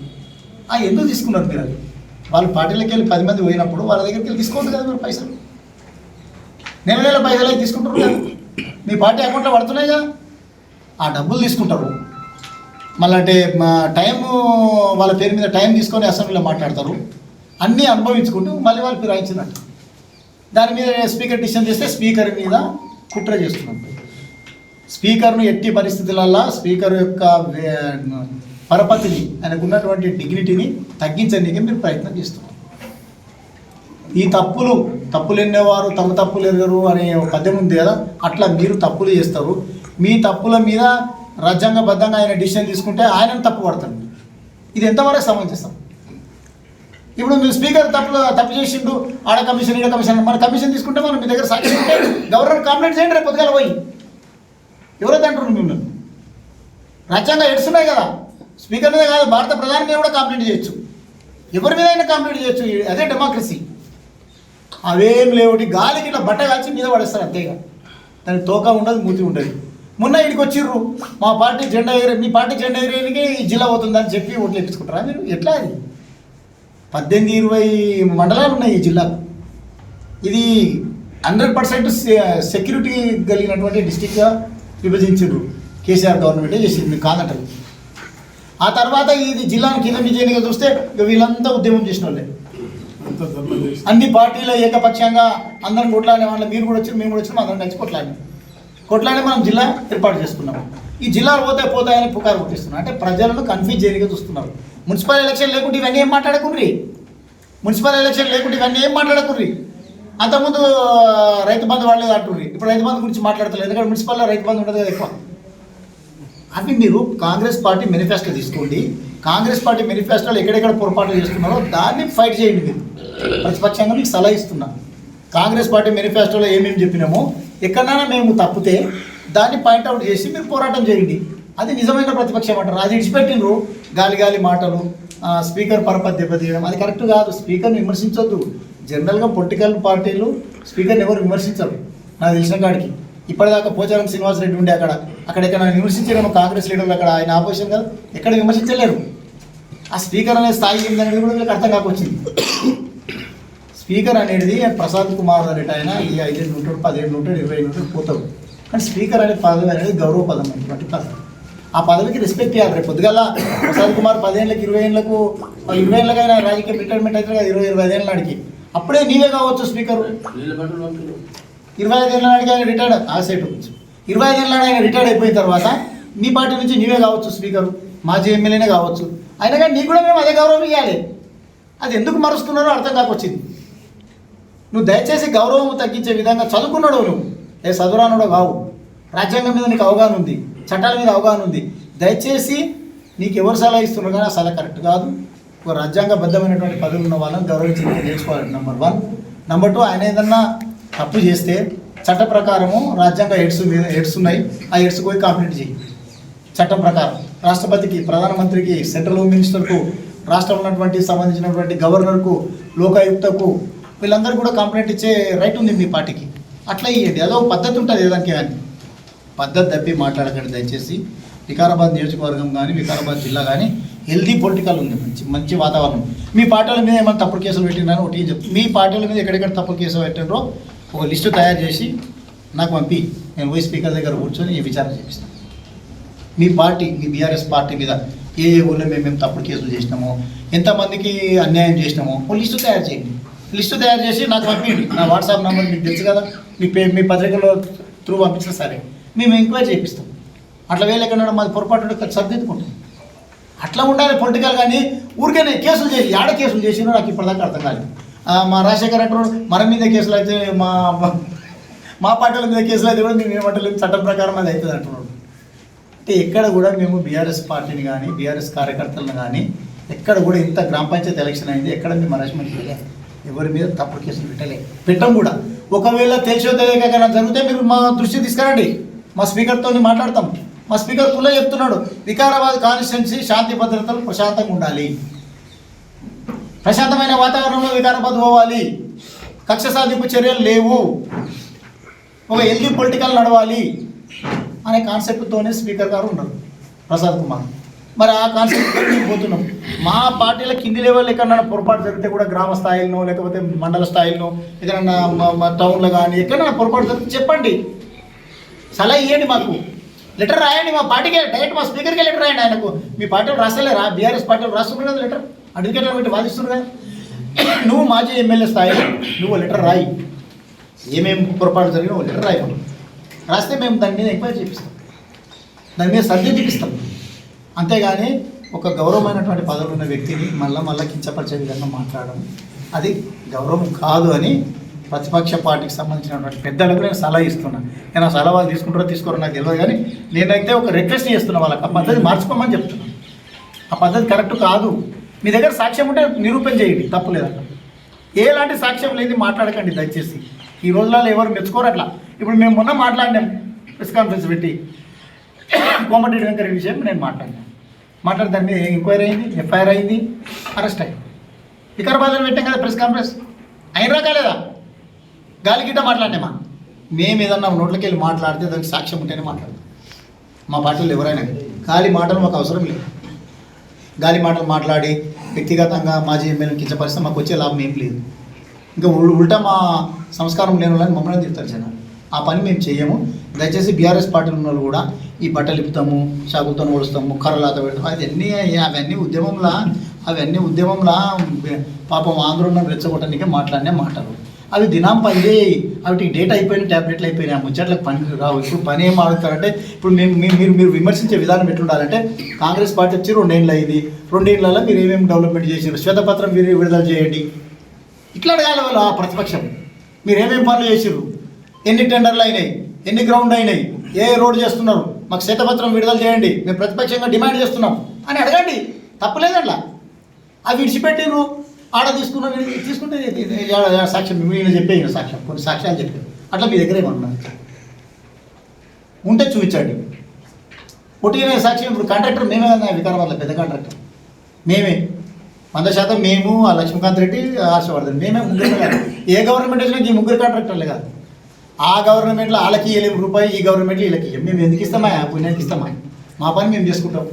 ఎందుకు తీసుకున్నారు మీరు? అది వాళ్ళు పార్టీలోకి వెళ్ళి 10 మంది పోయినప్పుడు వాళ్ళ దగ్గరికి వెళ్ళి తీసుకోవద్దు కదా మీరు పైసలు. నెల పైసలు అయితే తీసుకుంటారు కదా, మీ పార్టీ అకౌంట్లో పడుతున్నాయి కదా, ఆ డబ్బులు తీసుకుంటారు. మళ్ళీ అంటే టైము వాళ్ళ పేరు మీద టైం తీసుకొని అసెంబ్లీలో మాట్లాడతారు. అన్నీ అనుభవించుకుంటూ మళ్ళీ వాళ్ళు ఫిరాయించినట్టు. దాని మీద స్పీకర్ డిసిషన్ చేస్తే స్పీకర్ మీద కుట్ర చేస్తున్నాం. స్పీకర్ను ఎట్టి పరిస్థితులలో స్పీకర్ యొక్క పరపతిని, ఆయనకు ఉన్నటువంటి డిగ్నిటీని తగ్గించడానికి మీరు ప్రయత్నం చేస్తున్నారు. ఈ తప్పులు ఎన్నేవారు తమ తప్పులు ఎరగరు అనే పద్యం ఉంది కదా, అట్లా మీరు తప్పులు చేస్తారు. మీ తప్పుల మీద రాజ్యాంగబద్ధంగా ఆయన డిసిషన్ తీసుకుంటే ఆయనను తప్పు పడతాడు. ఇది ఎంతవరకు సమంజసం? ఇప్పుడు మీరు స్పీకర్ తప్పు చేసిండు, ఆడ కమిషన్ ఈడ కమిషన్, మన కమిషన్ తీసుకుంటే మనం మీ దగ్గర సాక్షి ఉంటే గవర్నర్ కంప్లైంట్ చేయండి రేపు పొద్దుగాల పోయి. ఎవరైతే అంటారు మిమ్మల్ని? రాజ్యాంగం ఎడుస్తున్నాయి కదా, స్పీకర్ మీద కాదు భారత ప్రధాని మీద కూడా కంప్లైంట్ చేయొచ్చు, ఎవరి మీద అయినా కంప్లైంట్ చేయొచ్చు. అదే డెమోక్రసీ. అవేం లేవుటి గాలికి ఇట్లా బట్ట కాల్చి మీద పడేస్తారు అంతేగా, దానికి తోక ఉండదు, మూతి ఉండదు. మొన్న ఇక్కడికి వచ్చిర్రు, మా పార్టీ జెండా మీ పార్టీ జెండా ఎగరేయడానికి ఈ జిల్లా పోతుందని చెప్పి ఓట్లు వేయించుకుంటారా మీరు? ఎట్లా? అది 18-20 మండలాలు ఉన్నాయి ఈ జిల్లాకు. ఇది 100% సెక్యూరిటీ కలిగినటువంటి డిస్టిక్గా విభజించారు. కేసీఆర్ గవర్నమెంటే చేసింది, మీకు కాదంటారు. ఆ తర్వాత ఇది జిల్లాను కింద విజయనిగా చూస్తే వీళ్ళంతా ఉద్యమం చేసిన వాళ్ళే. అన్ని పార్టీలు ఏకపక్షంగా అందరం కొట్లాడే వాళ్ళ, మీరు కూడా వచ్చి మేము కూడా వచ్చి అందరం కలిసి కొట్లాడి మనం జిల్లా ఏర్పాటు చేసుకున్నాం. ఈ జిల్లాలు పోతాయని పుకారు పుట్టిస్తున్నాం. అంటే ప్రజలను కన్ఫ్యూజ్ చేయగా చూస్తున్నారు. మున్సిపల్ ఎలక్షన్ లేకుంటే ఇవన్నీ ఏం మాట్లాడకుర్రి. అంతకుముందు రైతు బంధు వాళ్ళే అంటుర్రి, ఇప్పుడు రైతు బంధు గురించి మాట్లాడతలేదు. ఎందుకంటే మున్సిపల్లో రైతు బంధు ఉండదు కదా ఎక్కువ. అవి మీరు కాంగ్రెస్ పార్టీ మేనిఫెస్టో తీసుకోండి. కాంగ్రెస్ పార్టీ మేనిఫెస్టోలో ఎక్కడెక్కడ పొరపాట్లు చేస్తున్నారో దాన్ని ఫైట్ చేయండి. మీరు ప్రతిపక్షంగా మీకు సలహా ఇస్తున్నాం. కాంగ్రెస్ పార్టీ మేనిఫెస్టోలో ఏమేమి చెప్పినామో ఎక్కడైనా మేము తప్పితే దాన్ని పాయింట్అవుట్ చేసి మీరు పోరాటం చేయండి. అది నిజమైన ప్రతిపక్షం అంటారు. అది ఇడిచిపెట్టినరు గాలి మాటలు, స్పీకర్ పరపతి దెబ్బతీయడం, అది కరెక్ట్ కాదు. స్పీకర్ని విమర్శించొద్దు. జనరల్గా పొలిటికల్ పార్టీలు స్పీకర్ని ఎవరు విమర్శించరు నాకు తెలిసిన కాడికి. ఇప్పటిదాకా పోచారం శ్రీనివాసరెడ్డి ఉండే అక్కడెక్కడ విమర్శించారు కాంగ్రెస్ లీడర్లు, అక్కడ ఆయన ఆపోజిషన్ కదా, ఎక్కడ విమర్శించలేరు. ఆ స్పీకర్ అనే స్థాయి ఏందనేది కూడా వీళ్ళకి అర్థం కాకొచ్చింది. స్పీకర్ అనేది ప్రసాద్ కుమార్ అనేట ఆయన ఈ 5 ఏళ్ళు ఉంటాడు, 10 ఏళ్ళు ఉంటాడు, 20 ఏళ్ళు ఉంటాడు, పోతాడు. కానీ స్పీకర్ అనే పదవి అనేది గౌరవ పదం అటువంటి పదవి. ఆ పదవికి రెస్పెక్ట్ ఇవ్వాలి. రేపు పొద్దుగాల ప్రసాద్ కుమార్ 10 ఏళ్ళకి 20 ఏళ్ళకు 20 ఏళ్ళకైనా రాజకీయ రిటైర్మెంట్ అయితే కదా, 20-25 ఏళ్ళ నాడికి అప్పుడే నీవే కావచ్చు స్పీకరు. 25 ఏళ్ళ నాడికి ఆయన రిటైర్డ్ ఆ సైట్ 25 ఏళ్ళ ఆయన రిటైర్డ్ అయిపోయిన తర్వాత మీ పార్టీ నుంచి నీవే కావచ్చు స్పీకరు, మాజీ ఎమ్మెల్యేనే కావచ్చు, అయినా కానీ నీకు కూడా మేము అదే గౌరవం ఇవ్వాలి. అది ఎందుకు మరుస్తున్నారో అర్థం కాకొచ్చింది. నువ్వు దయచేసి గౌరవం తగ్గించే విధంగా చదువుకున్నాడు, నువ్వు చదువురానుడో కావు, రాజ్యాంగం మీద నీకు అవగాహన ఉంది, చట్టాల మీద అవగాహన ఉంది. దయచేసి నీకు ఎవరు సలహా ఇస్తున్నారు కానీ ఆ సలహా కరెక్ట్ కాదు. ఒక రాజ్యాంగబద్ధమైనటువంటి పదవులు ఉన్న వాళ్ళని గౌరవించడం నేర్చుకోవాలి. నెంబర్ 1. నెంబర్ 2, ఆయన ఏదన్నా తప్పు చేస్తే చట్ట ప్రకారము రాజ్యాంగ ఎయిడ్స్ ఉన్నాయి, ఆ ఎయిడ్స్ పోయి కంప్లీట్ చేయి. చట్టం ప్రకారం రాష్ట్రపతికి, ప్రధానమంత్రికి, సెంట్రల్ హోమ్ మినిస్టర్కు, రాష్ట్రంలో ఉన్నటువంటి సంబంధించినటువంటి గవర్నర్కు, లోకాయుక్తకు, వీళ్ళందరూ కూడా కంప్లైంట్ ఇచ్చే రైట్ ఉంది మీ పార్టీకి. అట్లా ఇవ్వండి, అదో పద్ధతి ఉంటుంది. ఏదానికి కానీ పద్ధతి తప్పి మాట్లాడకండి దయచేసి. వికారాబాద్ నియోజకవర్గం కానీ వికారాబాద్ జిల్లా కానీ హెల్దీ పొలిటికల్ ఉంది, మంచి వాతావరణం. మీ పార్టీల మీద ఏమైనా తప్పుడు కేసులు పెట్టినారో ఒకటి చెప్తాను. మీ పార్టీల మీద ఎక్కడెక్కడ తప్పుడు కేసులు పెట్టినారో ఒక లిస్టు తయారు చేసి నాకు పంపి, నేను పోయి స్పీకర్ దగ్గర కూర్చొని విచారణ చేపిస్తాను. మీ పార్టీ, మీ బీఆర్ఎస్ పార్టీ మీద ఏ ఊళ్ళో మేము తప్పుడు కేసులు చేసినామో, ఎంతమందికి అన్యాయం చేసినామో ఒక లిస్టు తయారు చేయండి. లిస్టు తయారు చేసి నాకు పంపించండి. నా వాట్సాప్ నెంబర్ మీకు తెలుసు కదా, మీ పత్రికలో త్రూ పంపించిన సరే మేము ఎంక్వైరీ చేపిస్తాం. అట్లా వేలేకన్నా మాది పొరపాటు సర్దిద్దుకుంటాం. అట్లా ఉండాలి పొలిటికల్. కానీ ఊరికేనే కేసులు చేసి కేసులు చేసినో నాకు ఇప్పటిదాకా అర్థం కాలేదు. మా రాజశేఖర్ అంటారు మన మీద కేసులు అయితే, మా పార్టీల మీద కేసులు అయితే కూడా మేము ఏమంటలేదు, చట్టం ప్రకారం అది అవుతుంది అంటున్నాడు. అంటే ఎక్కడ కూడా మేము బీఆర్ఎస్ పార్టీని కానీ బీఆర్ఎస్ కార్యకర్తలను కానీ ఎక్కడ కూడా ఇంత గ్రామ పంచాయతీ ఎలక్షన్ అయింది ఎక్కడ మేము హరాస్మెంట్ చేయలేదు, ఎవరి మీద తప్పుడు కేసులు పెట్టం కూడా. ఒకవేళ తెలిసో తెలియక జరిగితే మీరు మా దృష్టి తీసుకురండి, మా స్పీకర్తో మాట్లాడతాం. మా స్పీకర్ కుల్లో చెప్తున్నాడు, వికారాబాద్ కాన్స్టిట్యున్సీ శాంతి భద్రతలు ప్రశాంతంగా ఉండాలి, ప్రశాంతమైన వాతావరణంలో వికారాబాద్ పోవాలి, కక్ష సాధింపు చర్యలు లేవు, ఒక హెల్దీ పొలిటికల్ నడవాలి అనే కాన్సెప్ట్తోనే స్పీకర్ గారు ఉన్నారు ప్రసాద్ కుమార్. మరి ఆ కాన్సెప్ట్తో మేము పోతున్నాం. మా పార్టీల కింది లెవెల్ ఎక్కడన్నా పొరపాటు జరిగితే కూడా గ్రామ స్థాయిలో లేకపోతే మండల స్థాయిలో ఎక్కడన్నా టౌన్లో కానీ ఎక్కడన్నా పొరపాటు జరిగితే చెప్పండి, సలహా ఇవ్వండి, మాకు లెటర్ రాయండి. మా పార్టీకి డైరెక్ట్ మా స్పీకర్కే లెటర్ రాయండి. ఆయనకు మీ పార్టీలు రాస్తలేరా? బీఆర్ఎస్ పార్టీలు రాస్తున్నారు కదా లెటర్, అడ్వకేట్లను పెట్టి వాదిస్తున్నారు కదా. నువ్వు మాజీ ఎమ్మెల్యే స్థాయిలో నువ్వు లెటర్ రాయి, ఏమేమి పొరపాటు జరిగినా ఒక లెటర్ రాయి. రాస్తే మేము దాని మీద ఎంక్వైరీ చేపిస్తాం, దాని మీద సర్ది చూపిస్తాం. అంతేగాని ఒక గౌరవమైనటువంటి పదవులు ఉన్న వ్యక్తిని మళ్ళీ కించపరిచే విధంగా మాట్లాడడం అది గౌరవం కాదు అని ప్రతిపక్ష పార్టీకి సంబంధించినటువంటి పెద్దలకు నేను సలహా ఇస్తున్నాను. నేను ఆ సలహా వాళ్ళు తీసుకుంటారో తీసుకోరో నాకు తెలియదు, కానీ నేనైతే ఒక రిక్వెస్ట్ చేస్తున్నా వాళ్ళకి, ఆ పద్ధతి మార్చుకోమని చెప్తున్నాను. ఆ పద్ధతి కరెక్ట్ కాదు. మీ దగ్గర సాక్ష్యం ఉంటే నిరూపణ చేయండి, తప్పు లేదట. ఎలాంటి సాక్ష్యం లేదు మాట్లాడకండి దయచేసి. ఈ రోజులలో ఎవరు మెచ్చుకోరు అట్లా. ఇప్పుడు మేము మొన్న మాట్లాడినాం, ప్రెస్ కాన్ఫరెన్స్ పెట్టి కోమటిరెడ్డి వెంకరెడ్డి విషయం నేను మాట్లాడిన దాని మీద ఎంక్వైరీ అయింది, ఎఫ్ఐఆర్ అయింది, అరెస్ట్ అయింది. వికారాబాద్లో పెట్టాం కదా ప్రెస్ కాన్ఫరెన్స్, అయినా కాలేదా? గాలిగిట్ట మాట్లాడినామా? మేము ఏదన్నా నోట్లకి వెళ్ళి మాట్లాడితే దానికి సాక్ష్యం ఉంటేనే మాట్లాడతాం. మా పార్టీలో ఎవరైనా గాలి మాటలు మాకు అవసరం లేదు. గాలి మాటలు మాట్లాడి వ్యక్తిగతంగా మాజీ ఎమ్మెల్యేని కించపరిస్తే మాకు వచ్చే లాభం ఏం లేదు. ఇంకా ఉల్టా మా సంస్కారం లేని వాళ్ళని మమ్మల్ని తిరుగుతారు జనాలు. ఆ పని మేము చేయము. దయచేసి బీఆర్ఎస్ పార్టీలో ఉన్న వాళ్ళు కూడా ఈ బట్టలు ఇప్పుతాము, చాకులతో ఓడుస్తాము, కర్రలాత పెడతాము, అవన్నీ ఉద్యమంలా పాపం ఆందోళన రెచ్చగొట్టడానికే మాట్లాడినే మాటలు. అవి దినం పని చేయి, అవి డేట్ అయిపోయిన ట్యాబ్లెట్లు అయిపోయినాయి, ఆ ముచ్చట్లకు పని రావు. ఇప్పుడు పని ఏం ఆడుతారంటే, ఇప్పుడు మీరు విమర్శించే విధానం ఎట్లుండాలంటే, కాంగ్రెస్ పార్టీ వచ్చి 2 ఏళ్ళు అయింది, 2 ఏళ్ళలో మీరు ఏమేమి డెవలప్మెంట్ చేసారు, శ్వేతపత్రం మీరు విడుదల చేయండి, ఇట్లా అడగాలి వాళ్ళు. ఆ ప్రతిపక్షం మీరు ఏమేమి పనులు చేసారు, ఎన్ని టెండర్లు అయినాయి, ఎన్ని గ్రౌండ్ అయినాయి, ఏ రోడ్డు చేస్తున్నారు, మాకు శ్వేతపత్రం విడుదల చేయండి, మేము ప్రతిపక్షంగా డిమాండ్ చేస్తున్నాం అని అడగండి, తప్పులేదు అట్లా. అవి విడిచిపెట్టిరు, ఆడ తీసుకుంటే సాక్ష్యం ఈయన చెప్పే సాక్ష్యం, కొన్ని సాక్ష్యాలు చెప్పారు. అట్లా మీ దగ్గర ఏమన్నా ఉంటే చూపించండి. పుట్టిన సాక్ష్యం. ఇప్పుడు కాంట్రాక్టర్ మేమే కదా, వికారాబాద్లో పెద్ద కాంట్రాక్టర్ మేమే, 100% మేము, ఆ లక్ష్మీకాంత్ రెడ్డి, హర్షవర్ధన్, మేమే ముగ్గురు. ఏ గవర్నమెంట్ వచ్చినా ఈ ముగ్గురు కాంట్రాక్టర్లే కాదు. ఆ గవర్నమెంట్లో వాళ్ళకి ఇవ్వలేము రూపాయి, ఈ గవర్నమెంట్లో వీళ్ళకి ఇవ్వం. మేము ఎందుకు ఇస్తామా? పుణ్యానికి ఇస్తామా? మా పని మేము చేసుకుంటాం.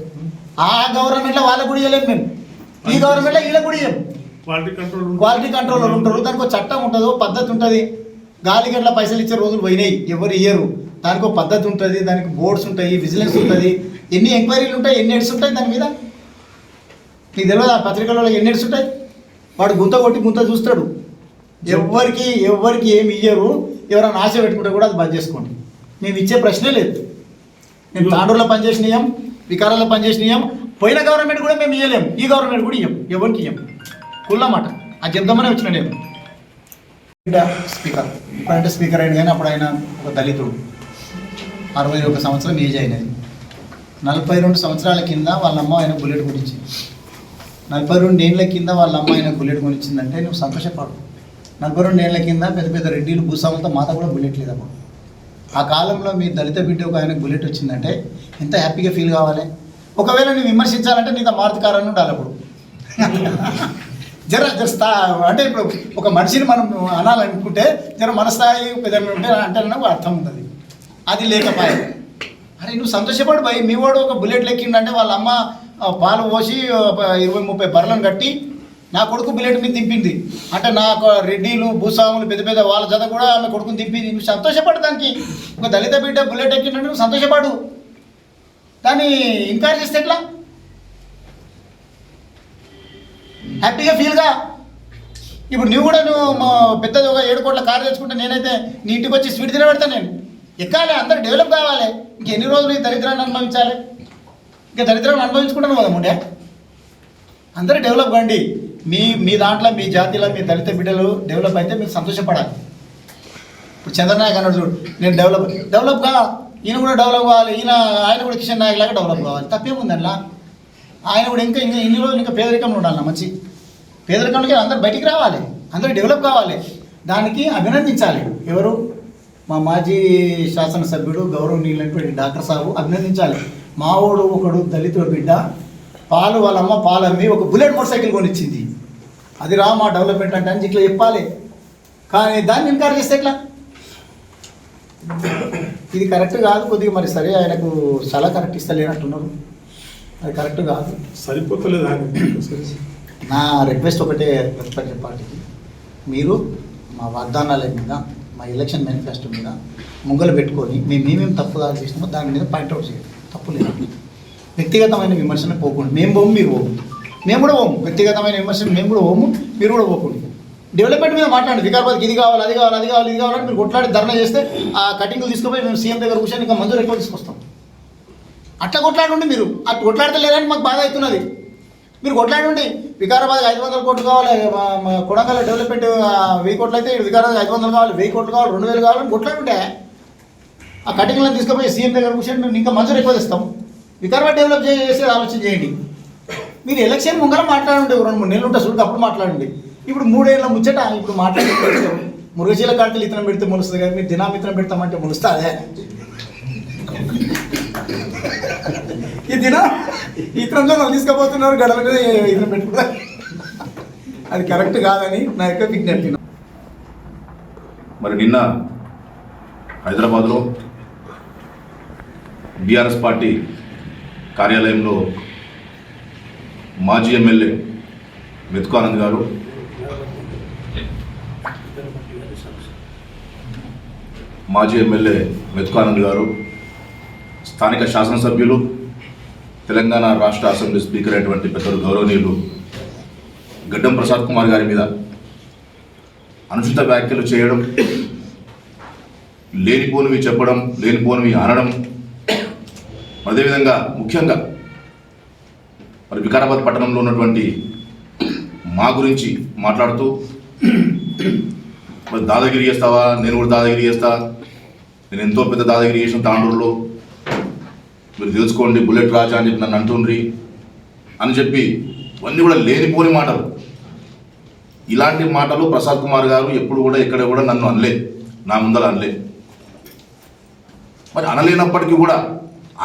ఆ గవర్నమెంట్లో వాళ్ళకు కూడా ఇవ్వలేము మేము, ఈ గవర్నమెంట్లో వీళ్ళకి కూడా ఇవ్వం. క్వాలిటీ కంట్రోలర్ ఉంటారు, దానికి ఒక చట్టం ఉంటుంది, పద్ధతి ఉంటుంది. గాలి గట్ల పైసలు ఇచ్చే రోజులు పోయినాయి, ఎవరు ఇయ్యరు. దానికి ఒక పద్ధతి ఉంటుంది, దానికి బోర్డ్స్ ఉంటాయి, విజిలెన్స్ ఉంటుంది, ఎన్ని ఎంక్వైరీలు ఉంటాయి, ఎన్ని ఎడ్స్ ఉంటాయి దాని మీద. నీకు తెలియదు ఆ పత్రికలలో ఎన్ని ఎడ్స్ ఉంటాయి. వాడు గుంత కొట్టి గుంత చూస్తాడు. ఎవరికి ఏమి ఇయ్యరు. ఎవరైనా ఆశ పెట్టుకుంటే కూడా అది బంద్ చేసుకోండి. మేము ఇచ్చే ప్రశ్నే లేదు. మేము తాండూరులో పనిచేసినాం, వికారాల్లో పనిచేసినాం, పోయిన గవర్నమెంట్ కూడా మేము ఇవ్వలేము, ఈ గవర్నమెంట్ కూడా ఇవ్వం, ఎవరికి ఇవ్వం. కుల్లమాట అది చెప్దామని వచ్చిన నేను. స్పీకర్ ఇప్పుడంటే స్పీకర్ అయిన కానీ అప్పుడు ఆయన ఒక దళితుడు, 61 సంవత్సరం ఏజ్ అయినది. 42 సంవత్సరాల కింద వాళ్ళ అమ్మ ఆయన బుల్లెట్ కొనిచ్చింది. 42 ఏళ్ళ కింద వాళ్ళ అమ్మ ఆయన బుల్లెట్ కొనిచ్చిందంటే నువ్వు సంతోషపడు. 42 ఏళ్ళ కింద పెద్ద పెద్ద రెడ్డిలు భూస్వాములతో మాత కూడా బుల్లెట్ లేదు అప్పుడు. ఆ కాలంలో మీ దళిత బిడ్డ ఒక ఆయన బుల్లెట్ వచ్చిందంటే ఎంత హ్యాపీగా ఫీల్ కావాలి. ఒకవేళ నువ్వు విమర్శించాలంటే నీతో మారుతికారాన్ని ఉండాలి అప్పుడు. జర అంటే ఇప్పుడు ఒక మనిషిని మనం అనాలనుకుంటే జర మన స్థాయి పెద్దలు ఉంటే అంటే అర్థం ఉంటుంది. అది లేకపోయే. అరే నువ్వు సంతోషపడు భయ్, మీ వాడు ఒక బుల్లెట్ లెక్కిండంటే వాళ్ళ అమ్మ పాలు పోసి 20-30 బర్రెలను కట్టి నా కొడుకు బుల్లెట్ మీద దింపింది అంటే నాకు రెడ్డిలు భూస్వాములు పెద్ద పెద్ద వాళ్ళ జత కూడా ఆమె కొడుకుని దింపింది. నువ్వు సంతోషపడు దానికి. ఒక దళిత బిడ్డ బుల్లెట్ ఎక్కిందంటే నువ్వు సంతోషపడు. దాన్ని ఎంకరేజ్ చేస్తే ఎట్లా? హ్యాపీగా ఫీల్గా. ఇప్పుడు నువ్వు కూడా పెద్దది ఒక 7 కోట్ల కారు తెచ్చుకుంటే నేనైతే నీ ఇంటికి వచ్చి స్వీట్ తినబెడతాను. నేను ఎక్కాలి, అందరూ డెవలప్ కావాలి. ఇంకెన్ని రోజులు ఈ దరిద్రాన్ని అనుభవించాలి? ఇంకా దరిద్రాన్ని అనుభవించుకుంటాను కదా ముందే. అందరూ డెవలప్ కండి. మీ దాంట్లో మీ జాతిలో మీ దళిత బిడ్డలు డెవలప్ అయితే మీరు సంతోషపడాలి. ఇప్పుడు చంద్రనాయక్ అన్నాడు చూడు, నేను డెవలప్ కా, ఈయన కూడా డెవలప్ కావాలి, ఆయన కూడా కిషన్ నాయక్ లాగా డెవలప్ కావాలి. తప్పేముంది అలా? ఆయన కూడా ఇంకా ఇన్ని రోజులు ఇంకా పేదరికంలో ఉండాలి. మంచి పేదరికంలోకి అందరూ బయటికి రావాలి, అందరూ డెవలప్ కావాలి. దానికి అభినందించాలి. ఎవరు? మా మాజీ శాసనసభ్యుడు గౌరవనీయులైనటువంటి డాక్టర్ సాబు అభినందించాలి. మావోడు ఒకడు దళితుల బిడ్డ పాలు వాళ్ళ అమ్మ పాలమ్మి ఒక బుల్లెట్ మోటార్ సైకిల్ కొనిచ్చింది. అది రా మా డెవలప్మెంట్ అంటే అని ఇట్లా చెప్పాలి. కానీ దాన్ని ఎంకరేజ్ చేస్తే ఎట్లా? ఇది కరెక్ట్ కాదు. కొద్దిగా మరి సరే ఆయనకు చాలా కరెక్ట్ ఇస్తలేనట్టున్నారు. అది కరెక్ట్ కాదు, సరిపోతలేదు. నా రిక్వెస్ట్ ఒకటే ప్రతిపక్ష పార్టీకి, మీరు మా వాగ్దానాల మీద మా ఎలక్షన్ మేనిఫెస్టో మీద ముంగలు పెట్టుకొని మేమేమేమి తప్పుగా చేసినామో దాని మీద పాయింట్అవుట్ చేయండి. తప్పు లేదు. వ్యక్తిగతమైన విమర్శన పోకుండా మేము పోము, మీరు పోము, మేము కూడా పోము. వ్యక్తిగతమైన విమర్శన మేము కూడా పోము, మీరు కూడా పోకండి. డెవలప్మెంట్ మీద మాట్లాడండి. వికారాబాద్కి ఇది కావాలి, అది కావాలి, అది కావాలి, ఇది కావాలని మీరు కొట్లాడి ధర్నా చేస్తే ఆ కటింగ్లు తీసుకుపోయి మేము సీఎం దగ్గర కూర్చొని ఇంకా మంజూరు ఎక్కువ తీసుకొస్తాం. అట్లా కొట్లాడండి. మీరు అట్లా కొట్లాడితే లేదని మాకు బాధ అవుతున్నది. మీరు కొట్లాడండి. వికారాబాద్ 500 కోట్లు కావాలి, కొడంగల్ డెవలప్మెంట్ 1000 కోట్లు అయితే వికారాబాద్ 500 కావాలి, 1000 కోట్లు కావాలి, 2000 కావాలని కొట్లాడుంటే ఆ కటింగ్లను తీసుకుపోయి సీఎం దగ్గర కూర్చొని మేము ఇంకా మంజూరు ఎక్కువ ఇస్తాం. వికారాబాద్ డెవలప్ చేసే ఆలోచన చేయండి. మీరు ఎలక్షన్ ముంగల మాట్లాడండి. 2-3 నెలలు ఉంటే చూడండి, అప్పుడు మాట్లాడండి. ఇప్పుడు 3 ఏళ్ళ ముచ్చట ఇప్పుడు మాట్లాడి మురుగశీల కాంటలు ఇతనం పెడితే ములుస్తుంది కానీ మీరు దినామిత్రం పెడతామంటే ములుస్తా? అదే ఈ ఇతరంలో వాళ్ళు తీసుకుపోతున్నారు గడల మీద ఇతరం పెట్టుకుంటారు. అది కరెక్ట్ కాదని నా యొక్క విజ్ఞప్తి. మరి నిన్న హైదరాబాద్లో బీఆర్ఎస్ పార్టీ కార్యాలయంలో మాజీ ఎమ్మెల్యే మెతుకానంద్ గారు స్థానిక శాసనసభ్యులు తెలంగాణ రాష్ట్ర అసెంబ్లీ స్పీకర్ అయినటువంటి పెద్దలు గౌరవనీయులు గడ్డం ప్రసాద్ కుమార్ గారి మీద అనుచిత వ్యాఖ్యలు చేయడం, లేనిపోనివి చెప్పడం, లేనిపోనివి అనడం, అదేవిధంగా ముఖ్యంగా మరి వికారాబాద్ పట్టణంలో ఉన్నటువంటి మా గురించి మాట్లాడుతూ మరి దాదాగిరి చేస్తావా, నేను కూడా దాదాగిరి చేస్తా, నేను ఎంతో పెద్ద దాదాగిరి చేసిన తాండూరులో, మీరు తెలుసుకోండి బుల్లెట్ రాజా అని చెప్పి నన్ను అంటుండ్రి అని చెప్పి ఇవన్నీ కూడా లేనిపోని మాటలు. ఇలాంటి మాటలు ప్రసాద్ కుమార్ గారు ఎప్పుడు కూడా ఎక్కడ కూడా నన్ను అనలే, నా ముందర అనలే. మరి అనలేనప్పటికీ కూడా